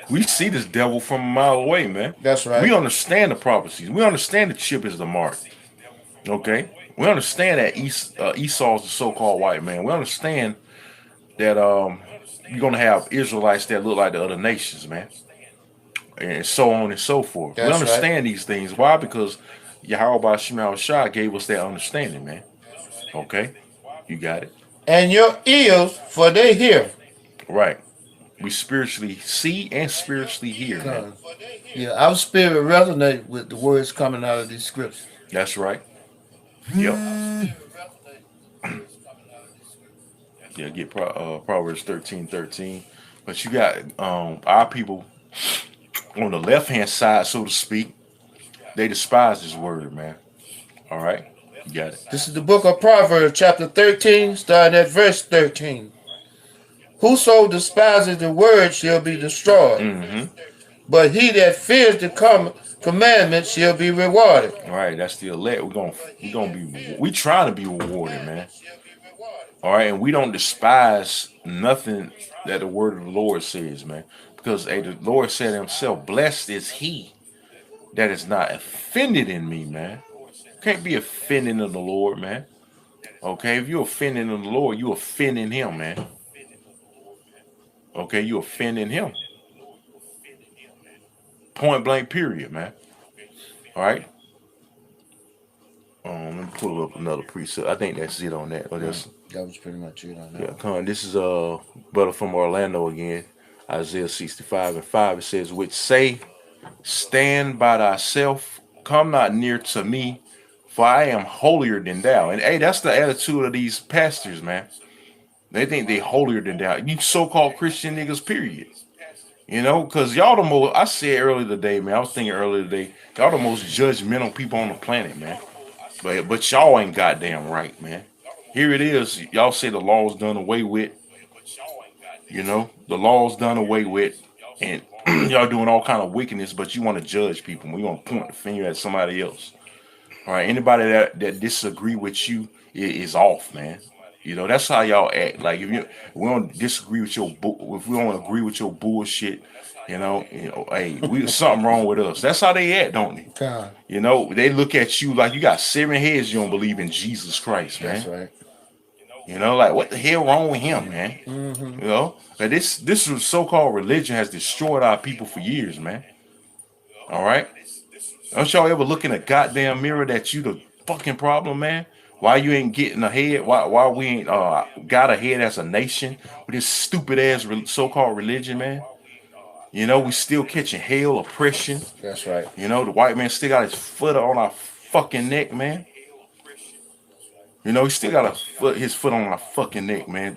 We see this devil from a mile away, man. That's right. We understand the prophecies. We understand the chip is the mark. Okay? We understand that Esau's the so-called white man. We understand that you're going to have Israelites that look like the other nations, man. And so on and so forth. That's we understand these things. Why? Because Yahweh Shema Shah gave us that understanding, man. Okay? You got it. And your ears, for they hear. Right. We spiritually see and spiritually hear, man. Yeah, our spirit resonate with the words coming out of these scriptures. That's right. Yep. Yeah, get Proverbs 13:13. But you got our people on the left-hand side, so to speak. They despise this word, man. All right? You got it. This is the book of Proverbs, chapter 13, starting at verse 13. Whoso despises the word shall be destroyed, but he that fears the commandment shall be rewarded. All right, that's the elect. We trying to be rewarded, man. All right, and we don't despise nothing that the word of the Lord says, man, because the Lord said himself, "Blessed is he that is not offended in me," man. You can't be offending in the Lord, man. Okay, if you're offending in the Lord, you're offending him, man. Okay, you offending him. Point blank, period, man. All right. Let me pull up another precept. I think that's it on that. Or that's, that was pretty much it on that. Yeah, come on. This is brother from Orlando again. Isaiah 65:5. It says, which say, stand by thyself, come not near to me, for I am holier than thou. And hey, that's the attitude of these pastors, man. They think they holier than thou. You so-called Christian niggas, period. You know, because y'all the most, I said earlier today, man, I was thinking earlier today, y'all the most judgmental people on the planet, man. But y'all ain't goddamn right, man. Here it is. Y'all say the law's done away with. You know, the law's done away with. And y'all doing all kind of wickedness, but you want to judge people. We want to point the finger at somebody else. All right, anybody that disagree with you is off, man. You know, that's how y'all act. Like if we don't disagree with your if we don't agree with your bullshit, you know, hey, something wrong with us. That's how they act, don't they? God. You know, they look at you like you got 7 heads. You don't believe in Jesus Christ, man. That's right. You know, like what the hell wrong with him, man? You know, like this so-called religion has destroyed our people for years, man. All right, don't y'all ever look in a goddamn mirror that you the fucking problem, man? Why you ain't getting ahead? Why we ain't got ahead as a nation with this stupid ass so-called religion, man? You know, we still catching hell, oppression. That's right. You know, the white man still got his foot on our fucking neck, man. You know, he still got his foot on our fucking neck, man.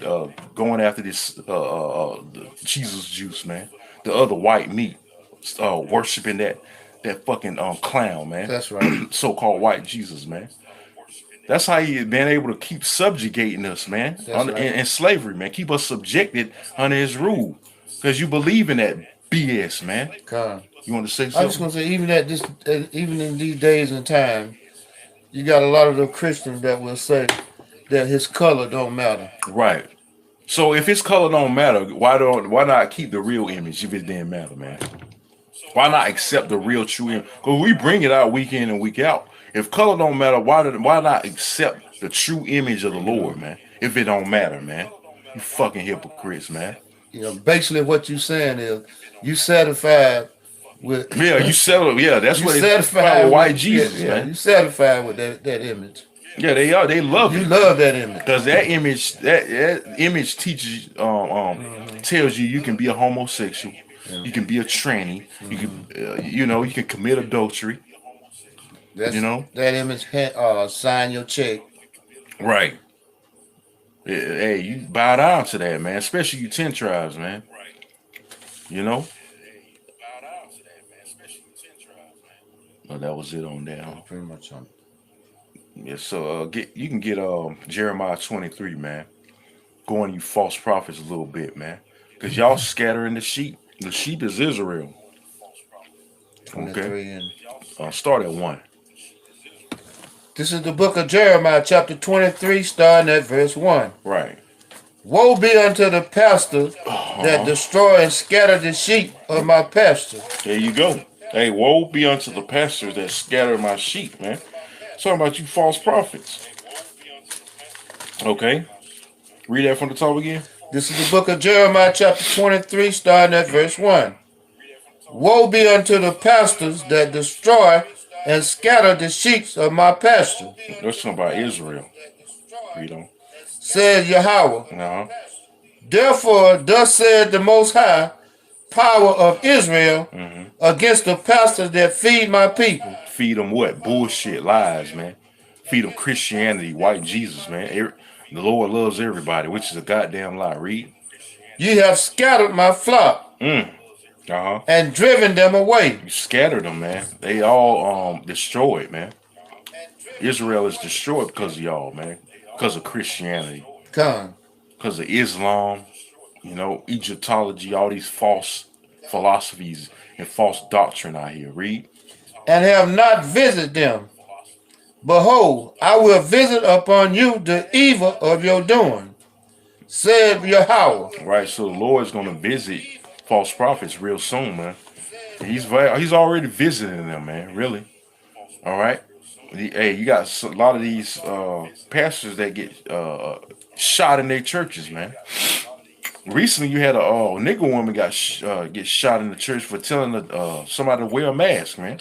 Going after this the Jesus juice, man. The other white meat, worshiping that fucking clown, man. That's right. So-called white Jesus, man. That's how he been able to keep subjugating us, man. In slavery, man. Keep us subjected under his rule. Because you believe in that BS, man. God. You want to say something? I was going to say, even in these days and time, you got a lot of the Christians that will say that his color don't matter. Right. So if his color don't matter, why not keep the real image if it didn't matter, man? Why not accept the real true image? Because we bring it out week in and week out. If color don't matter, why not accept the true image of the Lord, man? If it don't matter, man. You fucking hypocrites, man. You know, basically what you saying is you satisfied with you settle. Yeah, that's you what satisfied with white Jesus, man. You satisfied with that image. Yeah, they are. They love you it. You love that image because that image teaches tells you can be a homosexual, you can be a tranny, you can you can commit adultery. That's, that image sign your check. Right. Hey, you bow down to that, man. Especially you 10 tribes, man. You know. Well, that was it on that. Pretty much on. Yeah. So you can get Jeremiah 23, man. Go on you false prophets a little bit, man, because y'all scattering the sheep. The sheep is Israel. Okay. Start at 1. This is the book of Jeremiah, chapter 23, starting at verse 1. Right. Woe be unto the pastors that destroy and scatter the sheep of my pasture. There you go. Hey, woe be unto the pastors that scatter my sheep, man. Talking about you false prophets. Okay. Read that from the top again. This is the book of Jeremiah, chapter 23, starting at verse 1. Woe be unto the pastors that destroy and scatter the sheep of my pasture. That's talking about Israel. Read on. Said Yahweh. Therefore, thus said the Most High, power of Israel, against the pastors that feed my people. Feed them what? Bullshit, lies, man. Feed them Christianity, white Jesus, man. The Lord loves everybody, which is a goddamn lie. Read. You have scattered my flock. And driven them away. You scattered them, man. They all destroyed, man. Israel is destroyed because of y'all, man. Because of Christianity. Because of Islam, Egyptology, all these false philosophies and false doctrine out here. Read. And have not visited them. Behold, I will visit upon you the evil of your doing, said Yahweh. Right, so the Lord's going to visit false prophets real soon, man. He's already visiting them, man. Really. All right. Hey, you got a lot of these pastors that get shot in their churches, man. Recently, you had a nigga woman get shot in the church for telling somebody to wear a mask, man.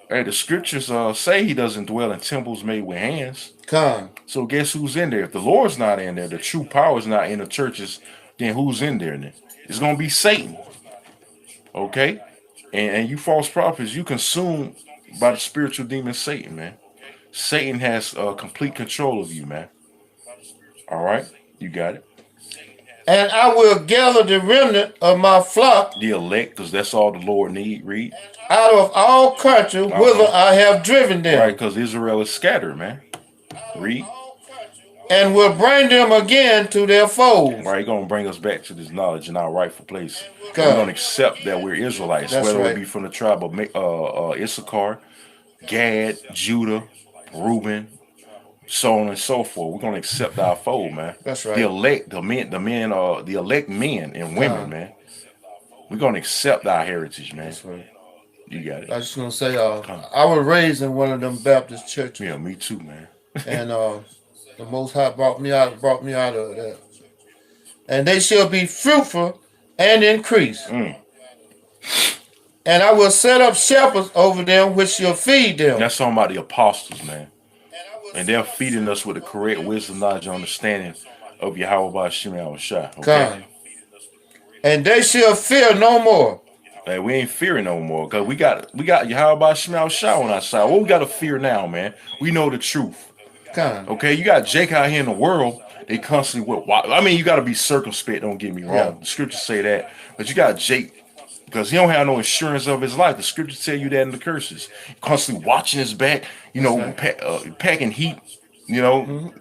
Hey, the scriptures say he doesn't dwell in temples made with hands. Come. So guess who's in there? If the Lord's not in there, the true power is not in the churches, then who's in there then? It's going to be Satan. Okay? And you false prophets, you consumed by the spiritual demon Satan, man. Satan has complete control of you, man. All right? You got it. And I will gather the remnant of my flock, the elect, because that's all the Lord need. Read. Out of all countries whither I have driven them. Right, because Israel is scattered, man. Read. And will bring them again to their fold. Right, going to bring us back to this knowledge in our rightful place. We're going to accept that we're Israelites, that's whether right. it be from the tribe of Issachar, Gad, Judah, Reuben, so on and so forth. We're going to accept our fold, man. That's right. The elect, the elect men and women, man. We're going to accept our heritage, man. That's right. You got it. I was just going to say, I was raised in one of them Baptist churches. Yeah, me too, man. And the Most High brought me out of that. And they shall be fruitful and increase. And I will set up shepherds over them which shall feed them. That's talking about the apostles, man. And they're feeding us with the correct wisdom, knowledge, and understanding of Yahweh Ba'Shem Yahushua. Okay? And they shall fear no more. Hey, we ain't fearing no more, because we got Yahweh Ba'Shem Yahushua on our side. What we got to fear now, man? We know the truth. Okay, you got Jake out here in the world. They constantly you got to be circumspect. Don't get me wrong. Yeah. The scriptures say that, but you got Jake because he don't have no insurance of his life. The scriptures tell you that in the curses. Constantly watching his back. You know, packing heat. You know,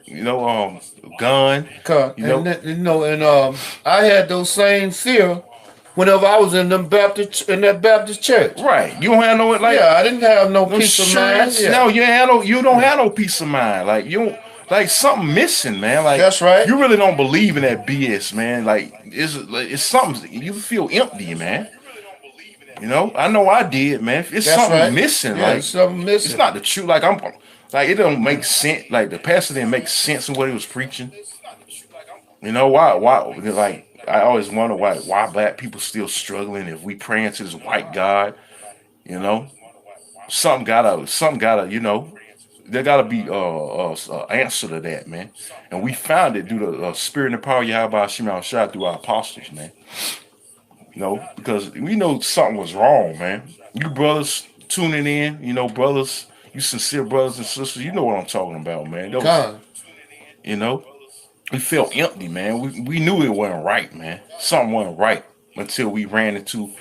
gun. And I had those same fear whenever I was in that Baptist church. Right. You don't have no I didn't have no peace of mind. Yeah. No, you don't have no peace of mind. Like you don't, like something missing, man. Like that's right. You really don't believe in that BS, man. Like it's something you feel empty, man. You know, I know I did, man. It's something missing. Yeah, like something missing. It's not the truth. Like it don't make sense. Like the pastor didn't make sense of what he was preaching. You know why? Like I always wonder why black people still struggling if we praying to this white God. You know, something gotta. You know, there gotta be answer to that, man. And we found it through the spirit and the power of Yahweh Ba'Shem Yahushua through our apostles, man. You know, because we know something was wrong, man. You brothers tuning in, brothers, you sincere brothers and sisters, you know what I'm talking about, man. You know, we felt empty, man. We knew it wasn't right, man. Something wasn't right until we ran into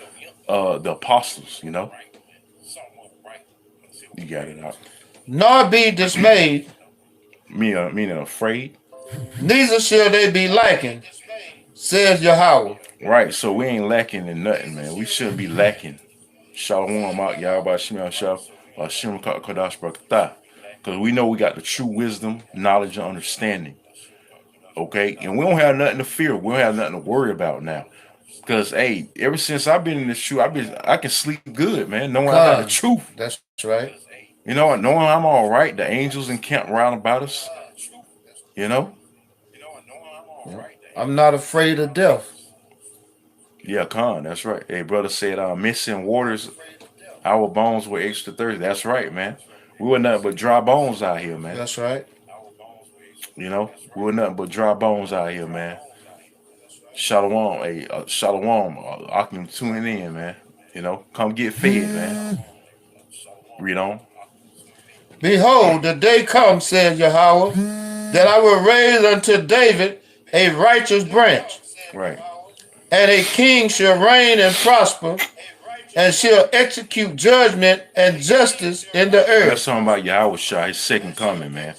the apostles, you know. You got it out. Nor be dismayed. Meaning afraid. Neither shall they be lacking, says Yahweh. Right, so we ain't lacking in nothing, man. We shouldn't be lacking. Shalom out, Yahweh Ba'Shem Yahushua, Shem Kodash Barakatah. Because we know we got the true wisdom, knowledge, and understanding. Okay? And we don't have nothing to fear. We don't have nothing to worry about now. Because, hey, ever since I've been in this truth, I can sleep good, man, knowing I got the truth. That's right. You know, knowing I'm all right, the angels encamp round about us. You know? I'm not afraid of death. Yeah, Khan, that's right. Hey, brother said, missing waters, our bones were extra thirsty. That's right, man. We were nothing but dry bones out here, man. That's right. You know, we were nothing but dry bones out here, man. Shalom, shalom. I can tune in, man. You know, come get fed, man. Read on. Behold, the day comes, says Yahweh, that I will raise unto David a righteous branch. Right. And a king shall reign and prosper, and shall execute judgment and justice in the earth. That's talking about Yahushua, his second coming, man.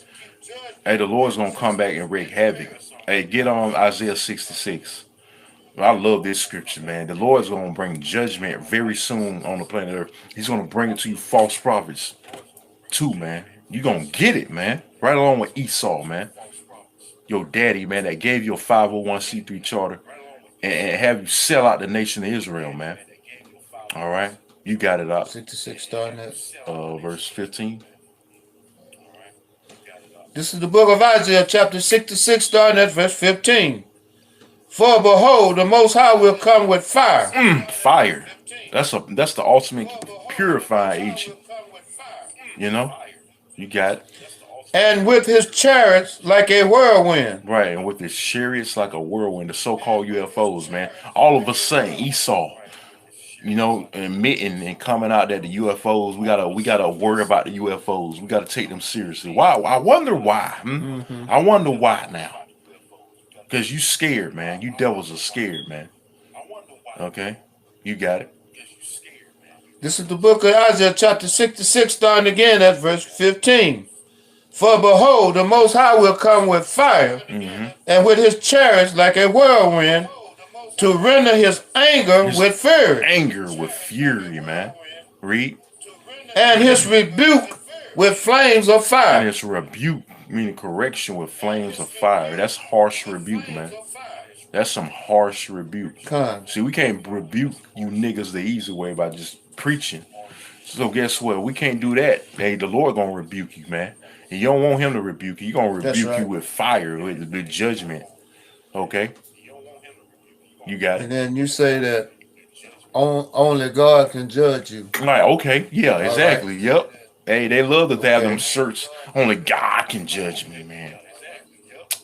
Hey, the Lord's going to come back and wreak havoc. Hey, get on Isaiah 66. I love this scripture, man. The Lord's going to bring judgment very soon on the planet Earth. He's going to bring it to you false prophets, too, man. You're going to get it, man. Right along with Esau, man. Your daddy, man, that gave you a 501c3 charter and have you sell out the nation of Israel, man. All right? You got it out. 66 starting at verse 15. This is the book of Isaiah, chapter 66, starting at verse 15. For behold, the Most High will come with fire. Fire. That's the ultimate purifying agent. You know, you got it. And with his chariots like a whirlwind. Right, and with his chariots like a whirlwind, the so-called UFOs, man. All of a sudden, Esau, admitting and coming out that the UFOs, we gotta worry about the UFOs. We gotta take them seriously. Why? I wonder why. I wonder why now. Because you scared, man. You devils are scared, man. Okay, you got it. This is the book of Isaiah, chapter 66, starting again at verse 15. For behold, the Most High will come with fire, and with his chariots like a whirlwind, to render his anger with fury. Anger with fury, man. Read. And his rebuke with flames of fire. And his rebuke, meaning correction, with flames of fire. That's harsh rebuke, man. That's some harsh rebuke. See, we can't rebuke you niggas the easy way by just preaching. So guess what? We can't do that. Hey, the Lord gonna rebuke you, man. And you don't want him to rebuke you. You're going to rebuke you with fire, with judgment. Okay? You got it. And then you say that only God can judge you. Right, okay. Yeah, exactly. Right. Yep. Hey, they love to have them shirts. Only God can judge me, man.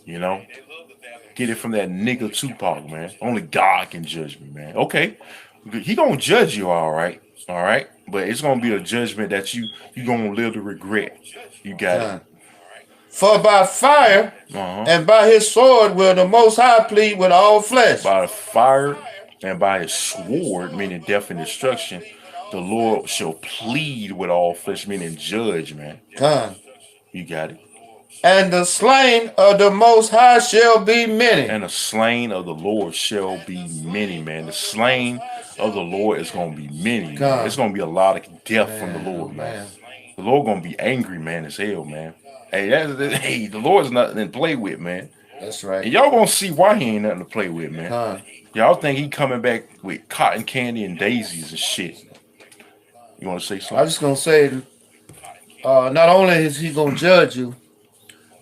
You know? Get it from that nigga Tupac, man. Only God can judge me, man. Okay. He going to judge you, all right. All right? But it's going to be a judgment that you going to live to regret. You got it. For by fire and by his sword will the Most High plead with all flesh. By fire and by his sword, meaning death and destruction, the Lord shall plead with all flesh, meaning judge, man. You got it. And the slain of the Most High shall be many. And the slain of the Lord shall be many, man. The slain of the Lord is going to be many. It's going to be a lot of death from the Lord, man. The Lord gonna be angry, man, as hell, man. Hey, the Lord's nothing to play with, man. That's right. And y'all gonna see why he ain't nothing to play with, man. Y'all think he coming back with cotton candy and daisies and shit. You want to say something? I'm just gonna say, not only is he gonna judge you,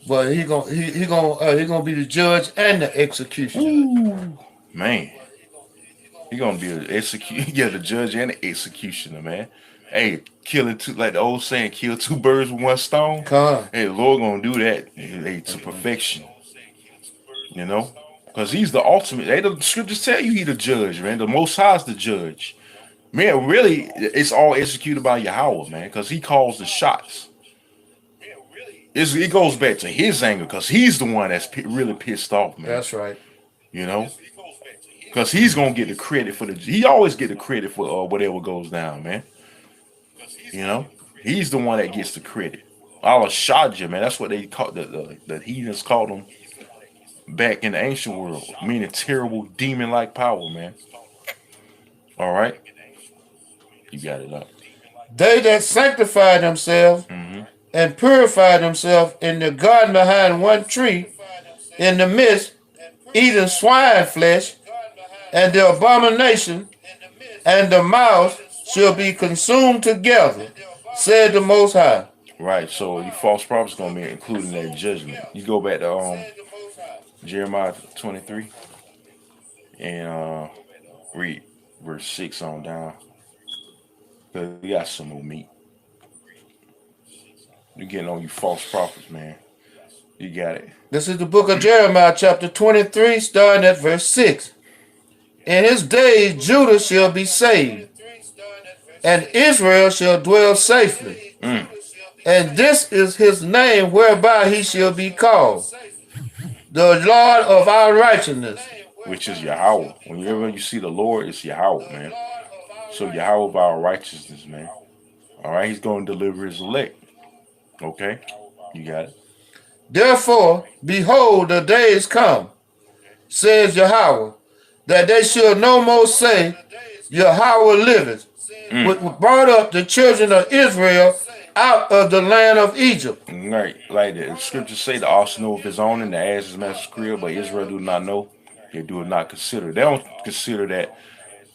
but he gonna be the judge and the executioner. Ooh, man, he gonna be the judge and the executioner, man. Hey, killing two, like the old saying, kill two birds with one stone. Hey, the Lord gonna do that, hey, to perfection. You know, because he's the ultimate. Hey, the scriptures tell you he the judge, man. The Most High is the judge. Man, really, it's all executed by Yahweh, man, because he calls the shots. It goes back to his anger, because he's the one that's really pissed off, man. That's right. You know, because he's gonna get the credit for he always get the credit for whatever goes down, man. You know, he's the one that gets the credit. Al-Shadja, man, that's what they call the heathens called him back in the ancient world, meaning terrible demon-like power, man. All right, you got it up. They that sanctify themselves and purify themselves in the garden behind one tree, in the midst, eating swine flesh, and the abomination and the mouse shall be consumed together, said the Most High. Right, so you false prophets going to be including that judgment. You go back to Jeremiah 23 and read verse 6 on down. Because we got some more meat. You're getting on you false prophets, man. You got it. This is the book of Jeremiah, chapter 23, starting at verse 6. In his days Judah shall be saved, and Israel shall dwell safely. And this is his name whereby he shall be called, the Lord of our righteousness. Which is Yahweh. Whenever you see the Lord, it's Yahweh, man. So Yahweh of our righteousness, man. All right, he's going to deliver his elect. Okay, you got it. Therefore, behold, the days come, says Yahweh, that they shall no more say, Yahweh liveth, which brought up the children of Israel out of the land of Egypt. Right, like the scriptures say, the ox know of his own and the ass is master's crib, but Israel do not know. They do not consider. They don't consider that,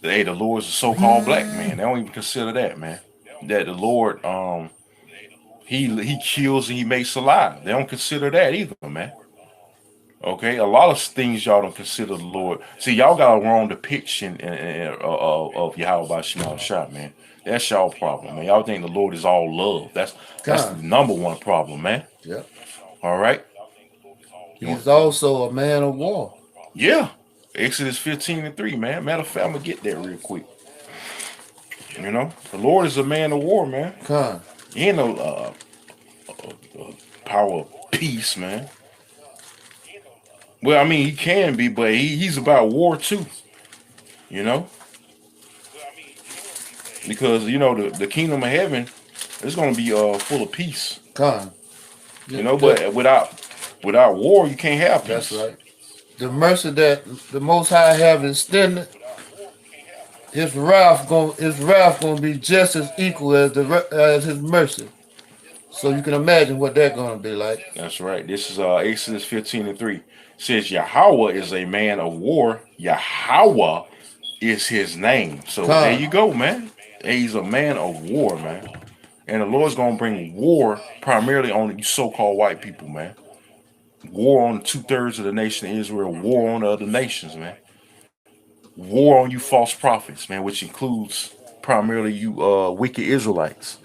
hey, the Lord's a so-called black man. They don't even consider that, man. That the Lord, he kills and he makes alive. They don't consider that either, man. Okay, a lot of things y'all don't consider the Lord. See, y'all got a wrong depiction of Yahweh by Shemal Shah, man. That's y'all problem, man. Y'all think the Lord is all love. That's the number one problem, man. Yeah. All right. He's also a man of war. Yeah. Exodus 15:3, man. Matter of fact, I'm gonna get that real quick. You know, the Lord is a man of war, man. He ain't no power of peace, man. Well, I mean, he can be, but he's about war too. You know, because you know the kingdom of heaven is going to be full of peace. You know, but without war, you can't have peace. That's right. The mercy that the Most High have extended, his wrath gonna be just as equal as his mercy. So you can imagine what that's gonna be like. That's right. This is Exodus 15:3. It says Yahweh is a man of war. Yahweh is his name. So there you go, man. He's a man of war, man. And the Lord's gonna bring war primarily on you so-called white people, man. War on 2/3 of the nation of Israel. War on the other nations, man. War on you false prophets, man, which includes primarily you wicked Israelites.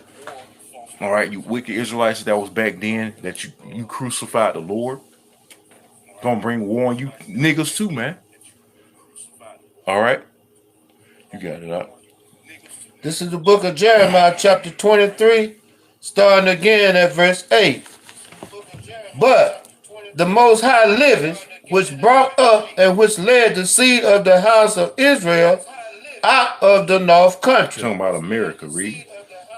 All right, you wicked Israelites that was back then that you crucified the Lord. Gonna bring war on you niggas too, man. All right, you got it up. This is the book of Jeremiah, chapter 23, starting again at verse 8. But the Most High liveth, which brought up and which led the seed of the house of Israel out of the north country. Talking about America, read.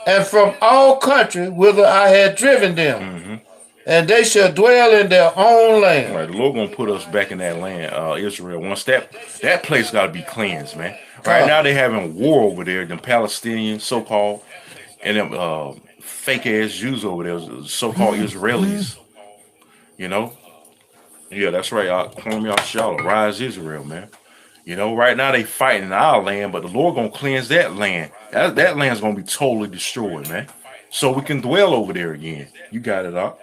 And from all country whither I had driven them, and they shall dwell in their own land. Right, the Lord gonna put us back in that land, Israel. Once that place got to be cleansed, man. Right now they having war over there, them Palestinians, so-called, and them fake ass Jews over there, so-called Israelis. You know, yeah, that's right. Call me off Charlotte, rise Israel, man. You know, right now they fighting in our land, but the Lord gonna cleanse that land. That land's gonna be totally destroyed, man. So we can dwell over there again. You got it, up.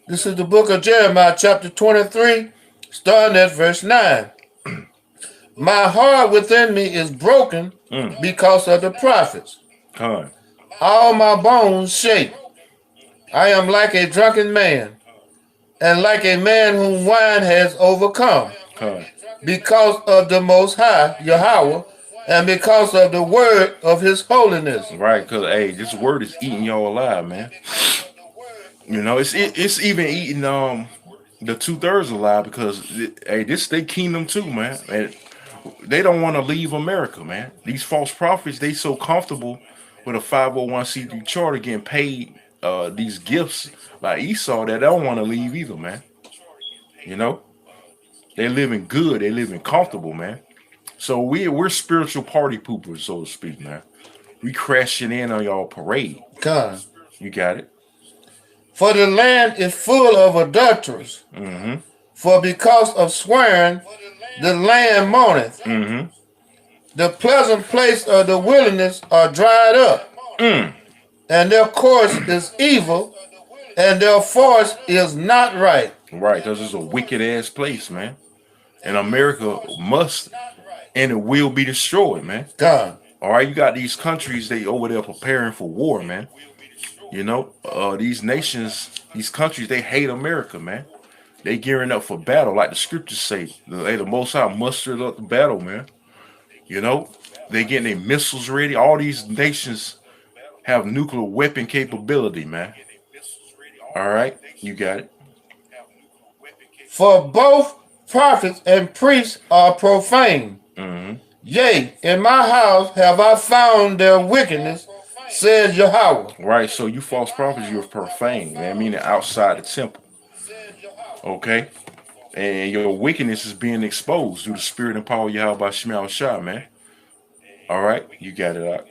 This is the book of Jeremiah, chapter 23, starting at verse 9. My heart within me is broken because of the prophets. All my bones shake. I am like a drunken man, and like a man whom wine has overcome. Because of the Most High, Yahweh, and because of the word of his holiness. Right, because, hey, this word is eating y'all alive, man. You know, it's even eating the 2/3 alive because, hey, this is their kingdom too, man. And they don't want to leave America, man. These false prophets, they so comfortable with a 501c3 charter getting paid these gifts by Esau that they don't want to leave either, man. You know, they living good, they living comfortable, man. So we're spiritual party poopers, so to speak, man. We crashing in on y'all parade. You got it. For the land is full of adulterers. For because of swearing, the land mourneth. The pleasant place of the wilderness are dried up. And their course is evil, and their force is not right. Right, because it's a wicked ass place, man. And America must and it will be destroyed, man. All right, you got these countries, they over there preparing for war, man. You know, these nations, these countries, they hate America, man. They gearing up for battle, like the scriptures say. The Most High mustered up the battle, man. You know, they getting their missiles ready. All these nations have nuclear weapon capability, man. All right, you got it. For both prophets and priests are profane. Yea, in my house have I found their wickedness, says Yahweh. Right, so you false prophets, you're profane, man, meaning outside the temple. Okay? And your wickedness is being exposed through the spirit and power of Yahweh by Shemal Shah, man. All right, you got it out.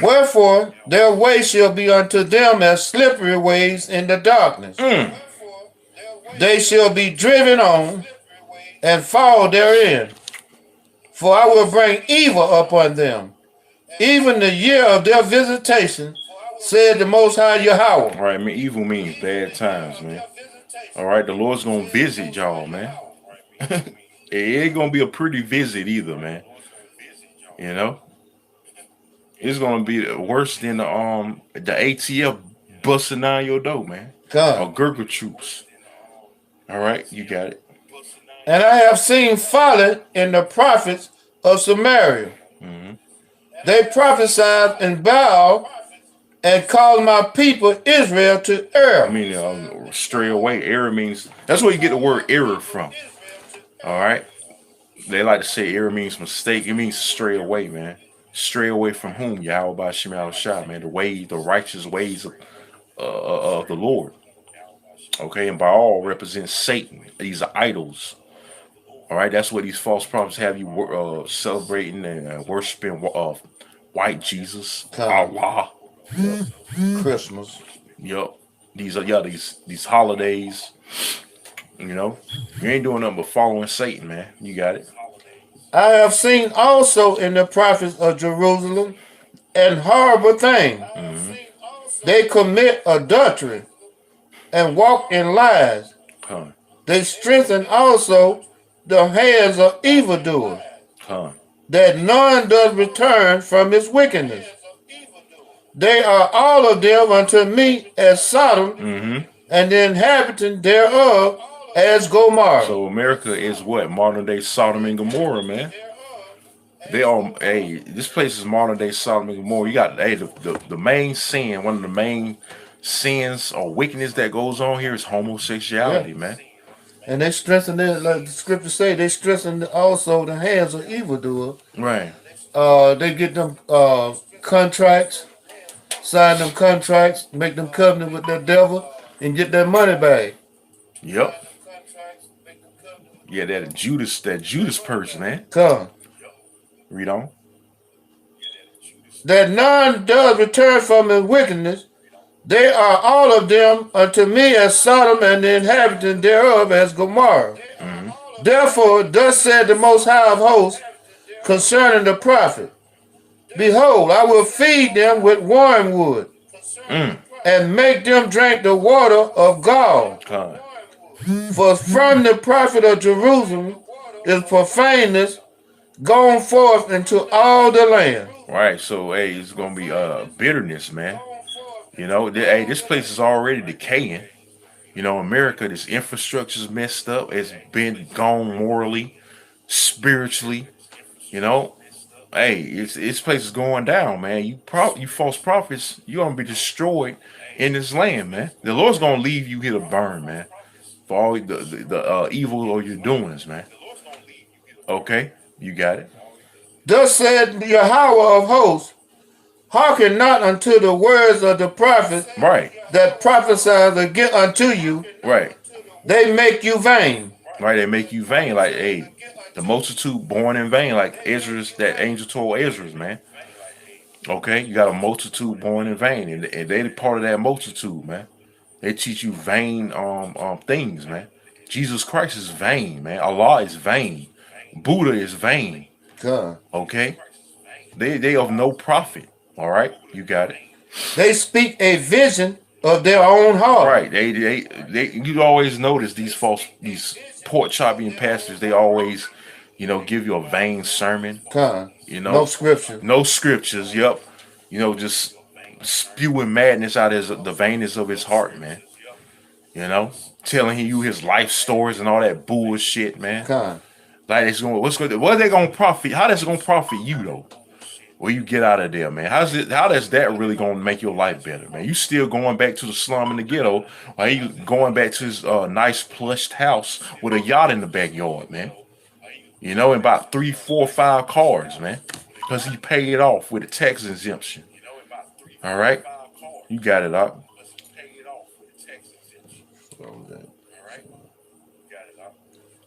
Wherefore, their way shall be unto them as slippery ways in the darkness. They shall be driven on and fall therein. For I will bring evil upon them, even the year of their visitation, said the Most High Yahweh. All right, I mean, evil means bad times, man. All right, the Lord's gonna visit y'all, man. It ain't gonna be a pretty visit either, man. You know, it's gonna be worse than the ATF busting down your door, man. Or Gurkha troops. All right, you got it. And I have seen folly in the prophets of Samaria. Mm-hmm. They prophesied in Baal and called my people Israel to err. I mean, stray away. Error means, that's where you get the word error from. All right. They like to say error means mistake. It means stray away, man. Stray away from whom? Yahweh by Shemal Shah, man. The righteous ways of the Lord. Okay, and Baal represents Satan. These are idols. All right, that's what these false prophets have you celebrating and worshiping white Jesus, Allah, Christmas. Yup. These are these holidays. You know, you ain't doing nothing but following Satan, man. You got it. I have seen also in the prophets of Jerusalem an horrible thing. Mm-hmm. They commit adultery and walk in lies. They strengthen also the hands of evildoers, that none does return from his wickedness. They are all of them unto me as Sodom, and the inhabitant thereof as Gomorrah. So America is what? Modern day Sodom and Gomorrah, man. They all, hey, this place is modern day Sodom and Gomorrah. You got, hey, the main sin, one of the main sins or wickedness that goes on here is homosexuality, man. And they strengthen it, like the scriptures say, they strengthen also the hands of evildoers. Right. They get them contracts, sign them contracts, make them covenant with the devil, and get their money back. Yep. Yeah, that Judas person, man. Come. Read on. That none does return from his wickedness. They are all of them unto me as Sodom, and the inhabitant thereof as Gomorrah. Therefore, thus said the Most High of hosts concerning the prophet, behold, I will feed them with wormwood, and make them drink the water of gall. For from the prophet of Jerusalem is profaneness gone forth into all the land. Right, so hey, it's gonna be bitterness, man. You know, hey, this place is already decaying. You know, America, this infrastructure's messed up. It's been gone morally, spiritually. You know, hey, this place is going down, man. You false prophets, you're gonna be destroyed in this land, man. The Lord's gonna leave you here to burn, man, for all the evil of your doings, man. Okay, you got it. Thus said Yahweh of hosts, hearken not unto the words of the prophets, right, that prophesy again unto you. Right. They make you vain. Right, they make you vain. Like, hey, the multitude born in vain, like Ezra's, that angel told Ezra's, man. Okay, you got a multitude born in vain, and they're part of that multitude, man. They teach you vain things, man. Jesus Christ is vain, man. Allah is vain. Buddha is vain. God. Okay, they of no profit. All right, you got it. They speak a vision of their own heart. Right. They you always notice these pork chopping pastors, they always, you know, give you a vain sermon. You know, no scripture. No scriptures, yep. You know, just spewing madness out of the vainness of his heart, man. You know, telling you his life stories and all that bullshit, man. Like it's going, what are they gonna profit? How that's gonna profit you though? When you get out of there, man, how does that really gonna make your life better, man? You still going back to the slum in the ghetto, or you going back to his nice plushed house with a yacht in the backyard, man? You know, and about 3, 4, 5 cars, man, because he paid it off with a tax exemption. All right, you got it up.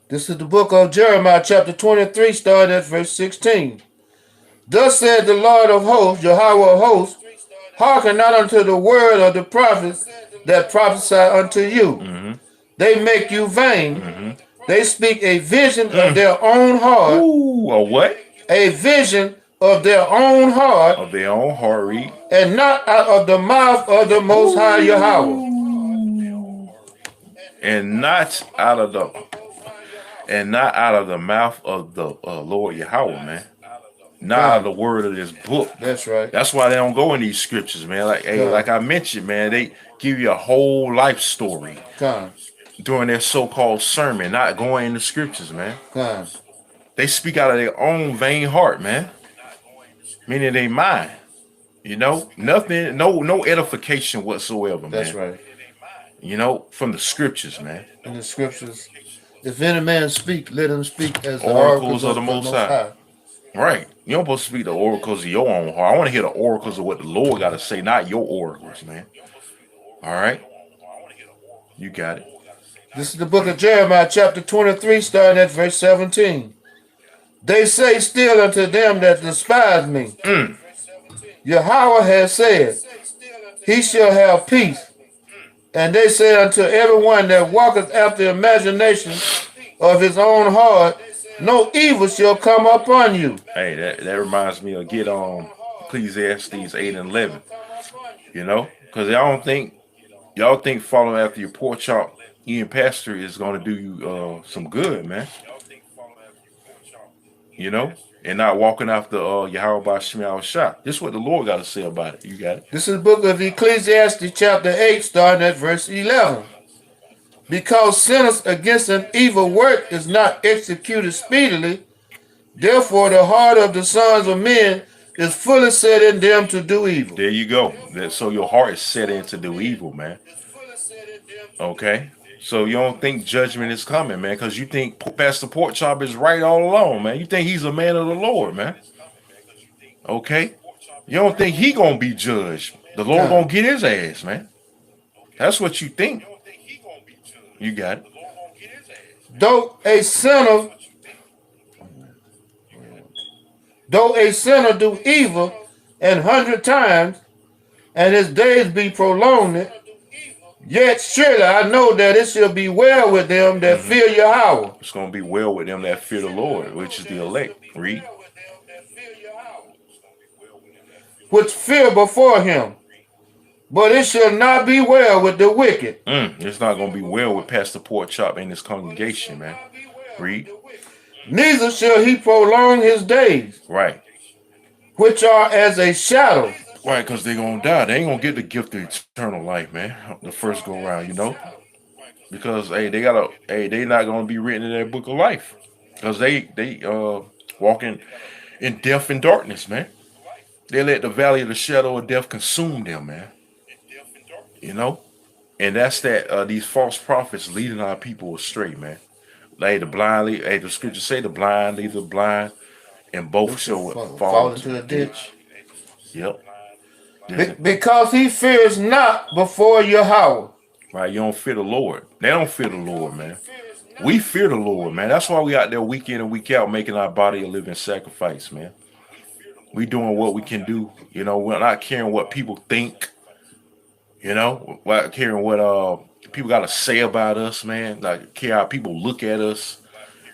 This is the book of Jeremiah, chapter 23, starting at verse 16. Thus said the Lord of hosts, Yahweh of hosts, hearken not unto the word of the prophets that prophesy unto you. They make you vain. They speak a vision of their own heart. Ooh, a what? A vision of their own heart. Of their own heart, read. And not out of the mouth of the Most High Yahweh. and not out of the mouth of the Lord Yahweh, man. Not out of the word of this book. That's right. That's why they don't go in these scriptures, man. Like, hey, like I mentioned, man, they give you a whole life story during their so-called sermon, not going in the scriptures, man. They speak out of their own vain heart, man. Meaning they mind. You know, nothing, no edification whatsoever, man. That's right. You know, from the scriptures, man. In the scriptures, if any man speak, let him speak as the oracles of the Most High. Right. You don't supposed to speak the oracles of your own heart. I want to hear the oracles of what the Lord got to say, not your oracles, man. All right? You got it. This is the book of Jeremiah, chapter 23, starting at verse 17. They say still unto them that despise me, Yahweh has said, he shall have peace. And they say unto everyone that walketh after the imagination of his own heart, no evil shall come upon you. Hey, that reminds me of get on Ecclesiastes 8 and 11. You know, because y'all think following after your pork chop eating pastor is going to do you some good, man. You know, and not walking after Yahweh Bashim Shah. This is what the Lord got to say about it. You got it. This is the book of Ecclesiastes chapter 8, starting at verse 11. Because sinners against an evil work is not executed speedily, therefore the heart of the sons of men is fully set in them to do evil. There you go. So your heart is set in to do evil, man. Okay? So you don't think judgment is coming, man, because you think Pastor Porkchop is right all along, man. You think he's a man of the Lord, man. Okay? You don't think he gonna be judged. The Lord gonna get his ass, man. That's what you think. You got it. Though a sinner do evil 100 times, and his days be prolonged, yet surely I know that it shall be well with them that fear Yahweh. It's going to be well with them that fear the Lord, which is the elect. Read. Which fear before him. But it shall not be well with the wicked. It's not going to be well with Pastor Porkchop and his congregation, man. Read. Neither shall he prolong his days. Right. Which are as a shadow. Right, because they're going to die. They ain't going to get the gift of eternal life, man. The first go around, you know. Because, hey, they not going to be written in their book of life. Because they walking in death and darkness, man. They let the valley of the shadow of death consume them, man. You know? And that's that these false prophets leading our people astray, man. Like the scriptures say the blind lead the blind, and both shall fall into the ditch. Yep. Because he fears not before Yahweh. Right, you don't fear the Lord. They don't fear the Lord, man. We fear the Lord, man. That's why we out there week in and week out making our body a living sacrifice, man. We doing what we can do. You know, we're not caring what people think. You know, we're not caring what people got to say about us, man. Like, care how people look at us.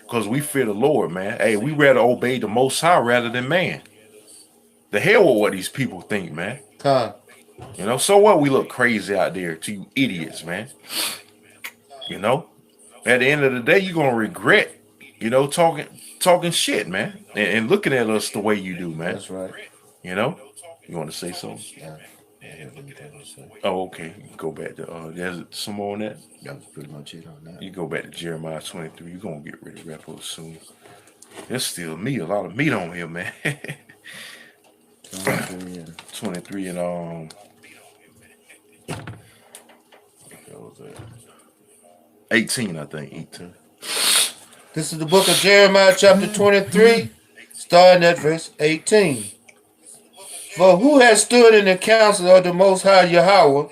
Because we fear the Lord, man. Hey, we rather obey the Most High rather than man. The hell with what these people think, man. You know, so what? We look crazy out there to you idiots, man. You know, at the end of the day, you're gonna regret, you know, talking shit, man, and looking at us the way you do, man. That's right. You know, you want to say something? Yeah. Oh, okay. You go back to there's some more on that. That was pretty much it on that. You go back to Jeremiah 23. You're gonna get ready to wrap up soon. There's still a lot of meat on here, man. 23 and 18, I think. 18. This is the book of Jeremiah, chapter 23, starting at verse 18. For who has stood in the counsel of the Most High Yahweh,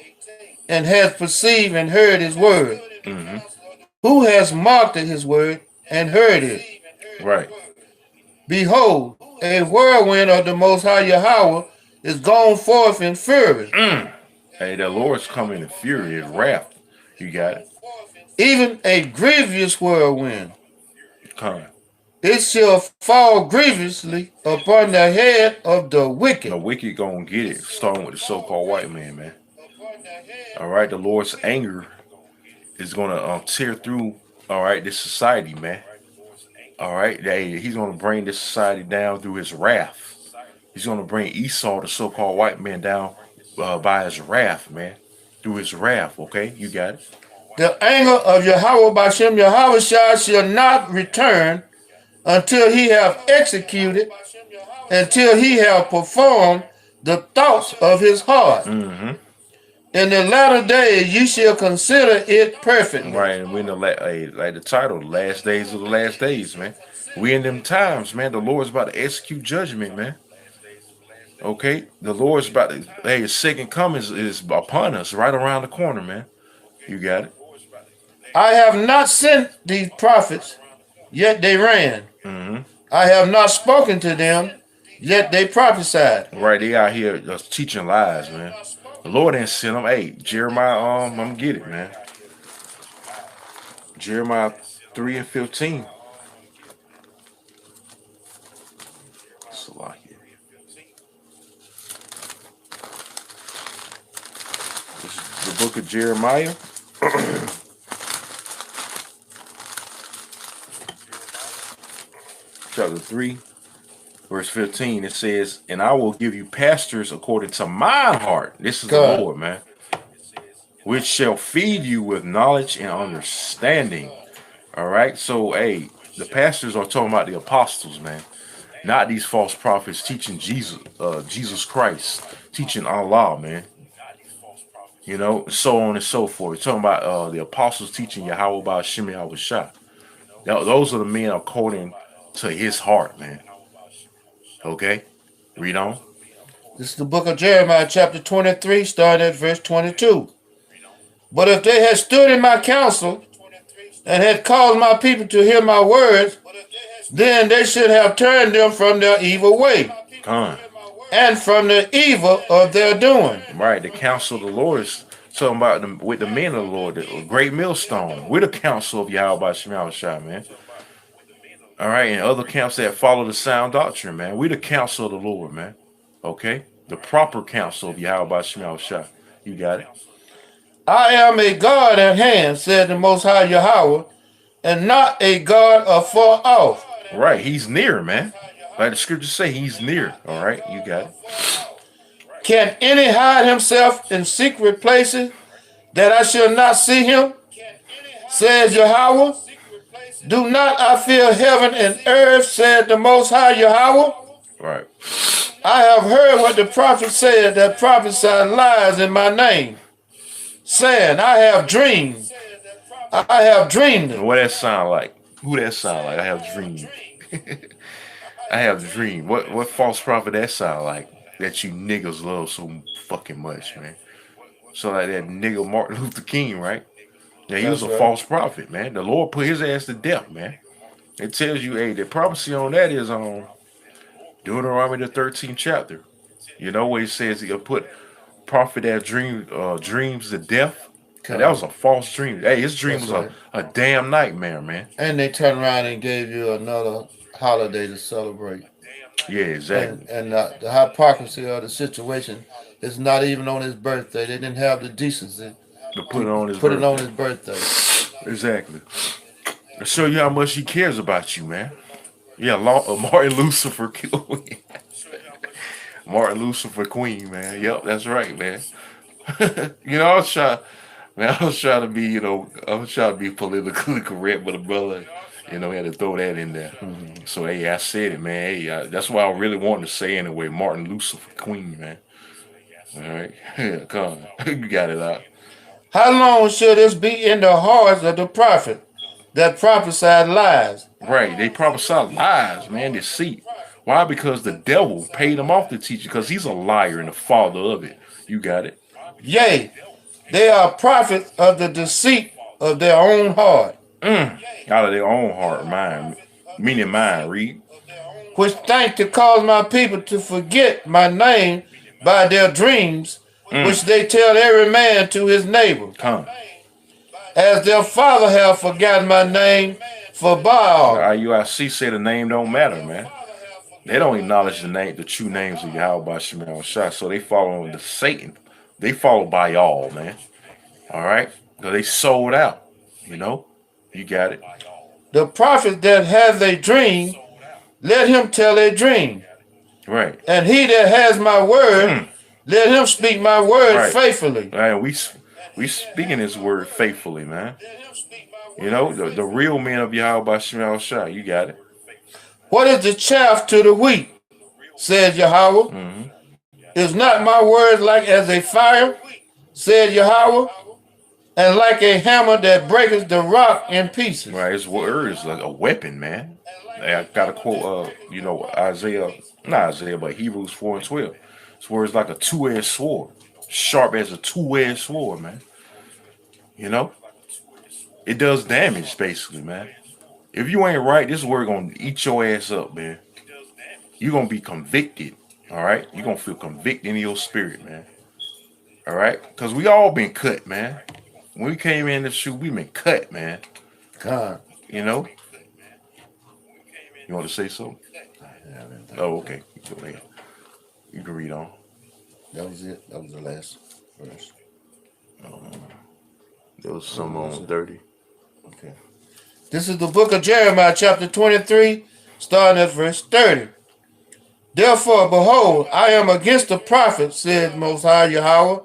and has perceived and heard his word? Who has marked his word and heard it? Right. Behold, a whirlwind of the Most High Yahweh is gone forth in fury. Hey, the Lord's coming in fury and wrath. You got it. Even a grievous whirlwind. Come. It shall fall grievously upon the head of the wicked. The wicked gonna get it, starting with the so-called white man, man. All right, the Lord's anger is gonna tear through, all right, this society, man. All right, he's gonna bring this society down through his wrath. He's gonna bring Esau, the so-called white man, down by his wrath, man. Through his wrath, okay? You got it. The anger of Yahweh Bashem Yahweh shall not return until he have executed, until he have performed the thoughts of his heart. Mm-hmm. In the latter days, you shall consider it perfect. Right, and we in the like the title, last days of the last days, man. We in them times, man. The Lord's about to execute judgment, man. Okay, the Lord's about to. Hey, his second coming is upon us, right around the corner, man. You got it. I have not sent these prophets, yet they ran. Mm-hmm. I have not spoken to them, yet they prophesied. Right, they out here teaching lies, man. The Lord ain't sent them. Hey, Jeremiah, I'm gonna get it, man. Jeremiah 3:15. This is the book of Jeremiah. Chapter 3, verse 15. It says, and I will give you pastors according to my heart. This is God. The Lord, man. Which shall feed you with knowledge and understanding. All right. So, hey, the pastors are talking about the apostles, man. Not these false prophets teaching Jesus Christ, teaching Allah, man. You know, so on and so forth. Talking about the apostles teaching Yahweh by Shimei Awashah. Those are the men according to his heart, man. Okay, read on. This is the book of Jeremiah, chapter 23, starting at verse 22. But if they had stood in my counsel and had caused my people to hear my words, then they should have turned them from their evil way and from the evil of their doing. Right, the counsel of the Lord is talking about them with the men of the Lord, the great millstone. We're the counsel of Yahweh Shemel Shah, man. All right, and other camps that follow the sound doctrine, man. We the counsel of the Lord, man. Okay, the proper counsel of Yahweh Shemel Shah. You got it. I am a God at hand, said the Most High Yahweh, and not a God afar off. Right, he's near, man. Like the scriptures say, he's near. All right, you got it. Can any hide himself in secret places that I shall not see him? Says Yahweh. Do not I fear heaven and earth, said the Most High Yahweh. Right. I have heard what the prophet said that prophesied lies in my name, saying, I have dreamed. I have dreamed it. What that sound like? Who that sound like? I have dreamed. I have dreamed. What false prophet that sound like? That you niggas love so fucking much, man. So like that nigga Martin Luther King, right? Yeah, he was a false prophet, man. The Lord put his ass to death, man. It tells you, hey, the prophecy on that is on Deuteronomy the 13th chapter. You know where it says he'll put prophet that dreams to death. And that was a false dream. Hey, his dream was a damn nightmare, man. And they turned around and gave you another holiday to celebrate. Yeah, exactly. And the hypocrisy of the situation is not even on his birthday. They didn't have the decency to put it on his birthday. Exactly. To show you how much he cares about you, man. Yeah, Martin Lucifer Queen. Martin Lucifer Queen, man. Yep, that's right, man. You know, I was trying to be, I was trying to be politically correct, but the brother, he had to throw that in there. Mm-hmm. So, hey, I said it, man. Hey, that's what I really wanted to say anyway. Martin Lucifer Queen, man. All right. Yeah, come on. You got it out. How long should this be in the hearts of the prophet that prophesied lies? Right. They prophesied lies, man. Deceit. Why? Because the devil paid him off to teach it, because he's a liar and the father of it. You got it. Yea, they are prophets of the deceit of their own heart. Out of their own heart, mind. Meaning mine, read. Which think to cause my people to forget my name by their dreams, which they tell every man to his neighbor. As their father have forgotten my name for Baal. IUIC say the name don't matter, man. They don't acknowledge the true names of Yahweh Shemel Shah, so they follow the Satan. They follow by y'all, man. All right? Because they sold out. You know, you got it. The prophet that has a dream, let him tell a dream. Right. And he that has my word, let him speak my word faithfully. Right. We speaking his word faithfully, man. You know, the real men of Yahweh Shemel Shah. You got it. What is the chaff to the wheat? Said Yahweh. Is not my word like as a fire? Said Yahweh. And like a hammer that breaketh the rock in pieces. Right, his word is like a weapon, man. I got a quote, you know, not Isaiah, but Hebrews 4:12. His word is like a two-edged sword, sharp as a two-edged sword, man. You know, it does damage, basically, man. If you ain't right, this word gonna eat your ass up, man. You're gonna be convicted, all right? You're gonna feel convicted in your spirit, man. All right? Because we all been cut, man. When we came in the shoe, we been cut, man. God. You know? You want to say something? Oh, okay. Go ahead. You can read on. That was it. That was the last verse. There was some on 30. Okay. This is the book of Jeremiah, chapter 23, starting at verse 30. Therefore, behold, I am against the prophet, said Most High Yahweh,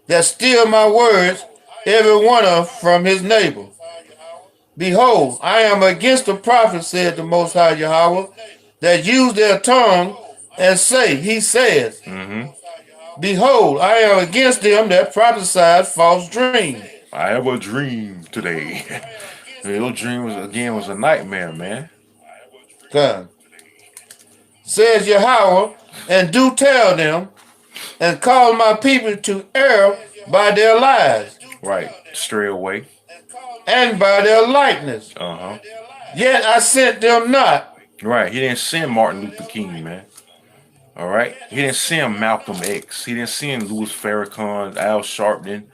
that steal my words, every one of from his neighbor. Behold, I am against the prophet, said the Most High Yahweh, that use their tongue and say, he says, behold, I am against them that prophesy false dreams. I have a dream today. Your dream was a nightmare, man. God. Says Yahweh, and do tell them, and call my people to err by their lies. Right, stray away. And by their likeness. Yet I sent them not. Right, he didn't send Martin Luther King, man. All right, he didn't send Malcolm X. He didn't send Louis Farrakhan, Al Sharpton,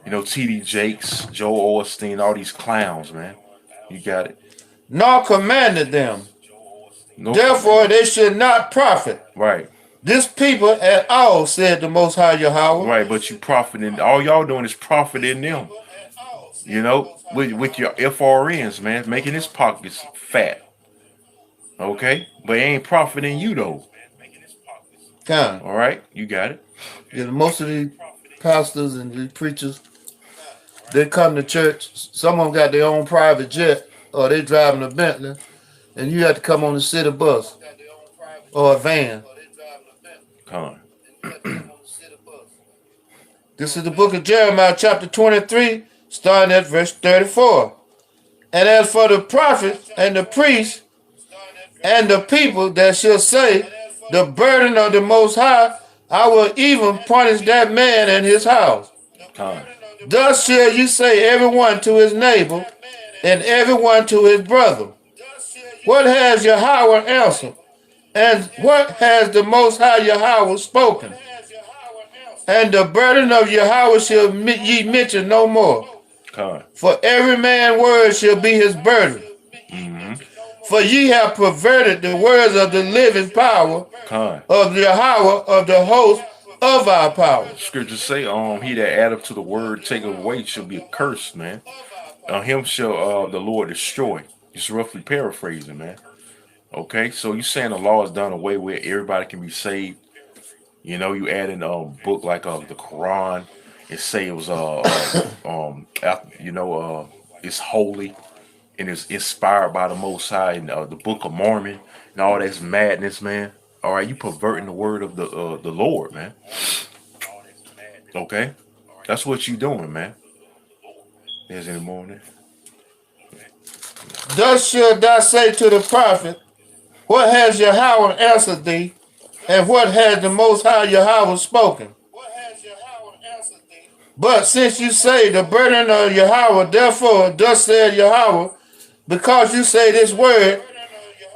you know, T.D. Jakes, Joel Osteen, all these clowns, man. You got it. Nor commanded them. Therefore they should not profit. Right. This people at all, said the Most High Yahweh. Right, but you profiting. All y'all doing is profiting them. You know, with your FRNs, man, making his pockets fat. Okay? But it ain't profiting you, though. Kind. All right? You got it. Yeah, most of the pastors and the preachers, they come to church. Some of them got their own private jet, or they driving a Bentley, and you have to come on the city bus or a van. Come on. This is the book of Jeremiah, chapter 23, starting at verse 34. And as for the prophets and the priests and the people that shall say, the burden of the Most High, I will even punish that man and his house. Thus shall you say, everyone to his neighbor, and everyone to his brother. What has Yahweh answered? And what has the Most High Yahweh spoken? And the burden of Yahweh shall ye mention no more. For every man's word shall be his burden. For ye have perverted the words of the living power of Yahweh of the host of our power. Scriptures say, he that addeth to the word, take away, shall be accursed, man. Him shall the Lord destroy. Just roughly paraphrasing, man. Okay, so you saying the law is done away with, everybody can be saved. You know, you add in a book like the Quran, it say it was it's holy and it's inspired by the Most High, and the Book of Mormon and all that's madness, man. All right, you perverting the word of the Lord, man. Okay, that's what you doing, man. There's any more in there? Thus shalt thou say to the prophet, what has Yahweh answered thee? And what has the Most High Yahweh spoken? But since you say the burden of Yahweh, therefore thus said Yahweh, because you say this word,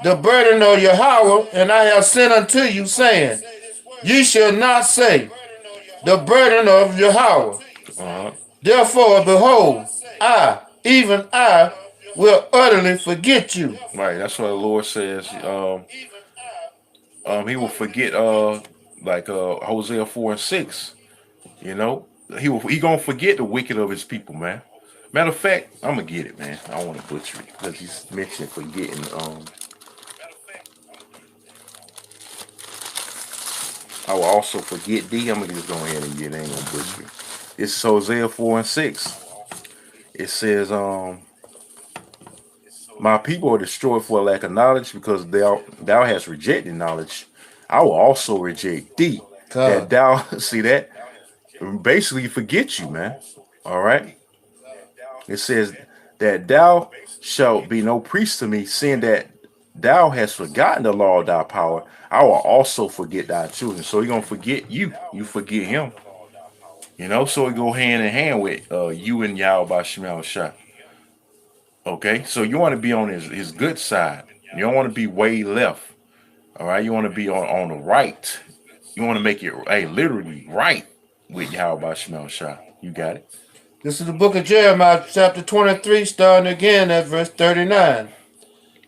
the burden of Yahweh, and I have sent unto you, saying, ye shall not say, the burden of Yahweh. Therefore, behold, I, even I, will utterly forget you. Right, that's what the Lord says. He will forget, like Hosea 4:6. You know, he gonna forget the wicked of his people, man. Matter of fact, I'm gonna get it, man. I don't want to butcher it because he's mentioned forgetting. I will also forget D. I'm gonna just go ahead and get it. Ain't gonna butcher it. It's Hosea 4:6. It says, my people are destroyed for a lack of knowledge, because thou hast rejected knowledge. I will also reject thee. That thou see that? Basically forget you, man. All right. It says that thou shalt be no priest to me, seeing that thou hast forgotten the law of thy power. I will also forget thy children. So he's gonna forget you. You forget him. You know, so it go hand in hand with you and Yahweh Shemel Shah. Okay, so you want to be on his good side. You don't want to be way left. All right, you want to be on the right. You want to make it literally right with Yahweh Shemel Shah. You got it. This is the book of Jeremiah, chapter 23, starting again at verse 39.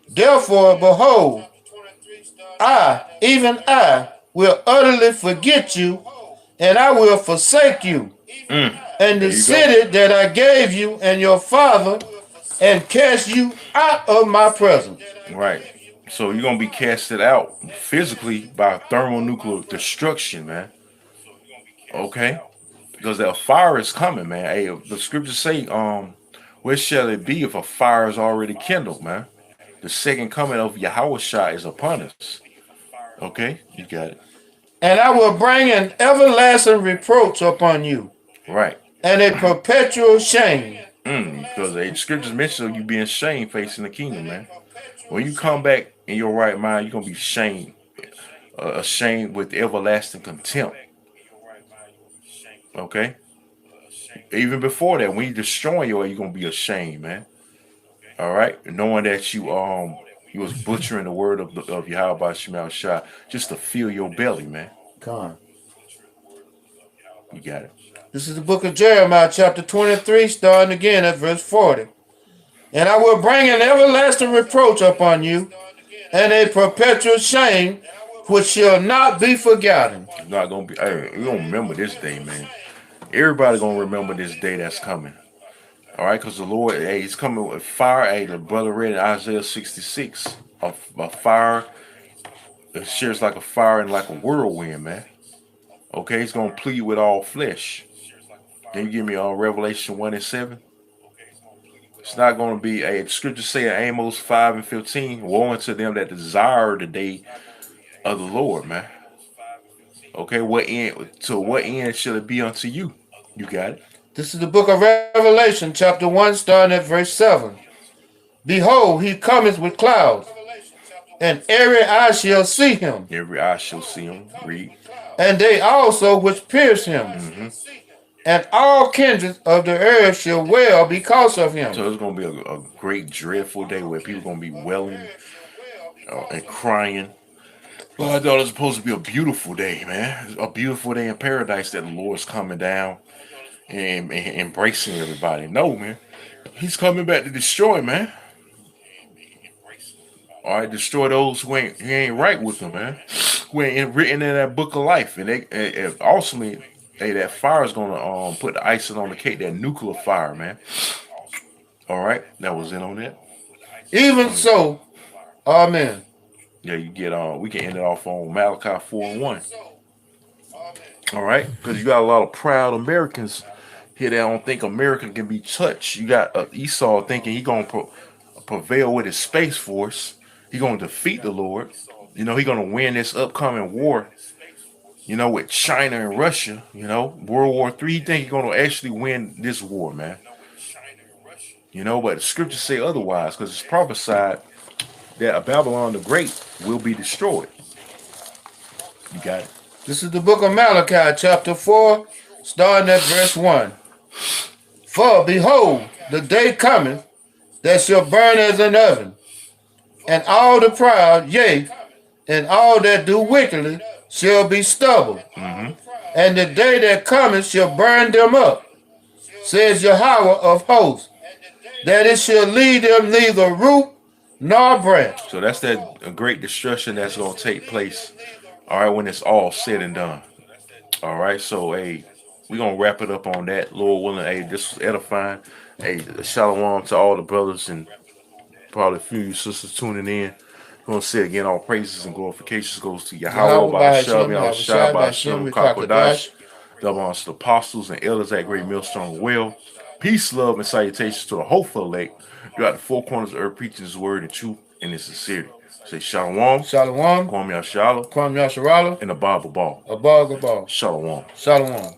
Therefore, behold, I, even I, will utterly forget you, and I will forsake you. And the city that I gave you and your father, and cast you out of my presence. Right. So you're going to be casted out physically by thermonuclear destruction, man. Okay. Because that fire is coming, man. Hey, the scriptures say, where shall it be if a fire is already kindled, man? The second coming of Yahushua is upon us. Okay, you got it. And I will bring an everlasting reproach upon you. Right. And a perpetual shame. Because the scriptures mention you being shamed facing the kingdom, man. When you come back in your right mind, you're going to be shamed. Ashamed with everlasting contempt. Okay? Even before that, when you destroy your way, you're going to be ashamed, man. All right? Knowing that you was butchering the word of Yahweh Shemel Shah just to fill your belly, man. Come. You got it. This is the book of Jeremiah, chapter 23, starting again at verse 40. And I will bring an everlasting reproach upon you, and a perpetual shame which shall not be forgotten. It's not gonna be. Hey, we gonna remember this day, man. Everybody gonna remember this day that's coming. All right, because the Lord, hey, He's coming with fire. Hey, the brother read in Isaiah 66, a fire. It shares like a fire and like a whirlwind, man. Okay, He's gonna plead with all flesh. Can you give me Revelation 1:7? It's not going to be a scripture say in Amos 5:15, woe unto them that desire the day of the Lord, man. Okay, what end shall it be unto you? You got it. This is the book of Revelation, chapter 1, starting at verse 7. Behold, he cometh with clouds, and every eye shall see him. Every eye shall see him. Read. And they also which pierce him. And all kindreds of the earth shall wail because of him. So it's going to be a great, dreadful day where people are going to be wailing and crying. Well, I thought it was supposed to be a beautiful day, man. A beautiful day in paradise that the Lord's coming down and embracing everybody. No, man. He's coming back to destroy, man. All right, destroy those who ain't right with them, man. Who ain't written in that book of life. And they ultimately... Hey, that fire is gonna put the icing on the cake. That nuclear fire, man. All right, that was in on that. Even so, amen. Yeah, you get we can end it off on Malachi 4:1. All right, because you got a lot of proud Americans here that don't think America can be touched. You got Esau thinking he gonna prevail with his space force. He gonna defeat the Lord. You know, he gonna win this upcoming war. You know, with China and Russia, you know, World War III, he think he's going to actually win this war, man. You know, but the scriptures say otherwise, because it's prophesied that Babylon the Great will be destroyed. You got it. This is the book of Malachi, chapter 4, starting at verse 1. For behold, the day cometh that shall burn as an oven, and all the proud, yea, and all that do wickedly, shall be stubble, and the day that cometh shall burn them up, says Yahweh of hosts, that it shall leave them neither root nor branch. So that's that great destruction that's going to take place, all right, when it's all said and done. All right, so, hey, we're going to wrap it up on that. Lord willing, hey, this was edifying. Hey, shalom to all the brothers and probably a few of you sisters tuning in. I'm going to say again, all praises and glorifications goes to Yahweh, by Hashem, Yahushua, by Hashem, Kakodash, double honors to the apostles and elders at Great Millstone Well. Peace, love, and salutations to the hopeful elect throughout the four corners of earth, preaching his word in truth and in sincerity. Say shalom, Shalom, Kwam Yashala, Kwam Yasharala, and the Bible Ball. Abba Gabal. Shalom. Shalom.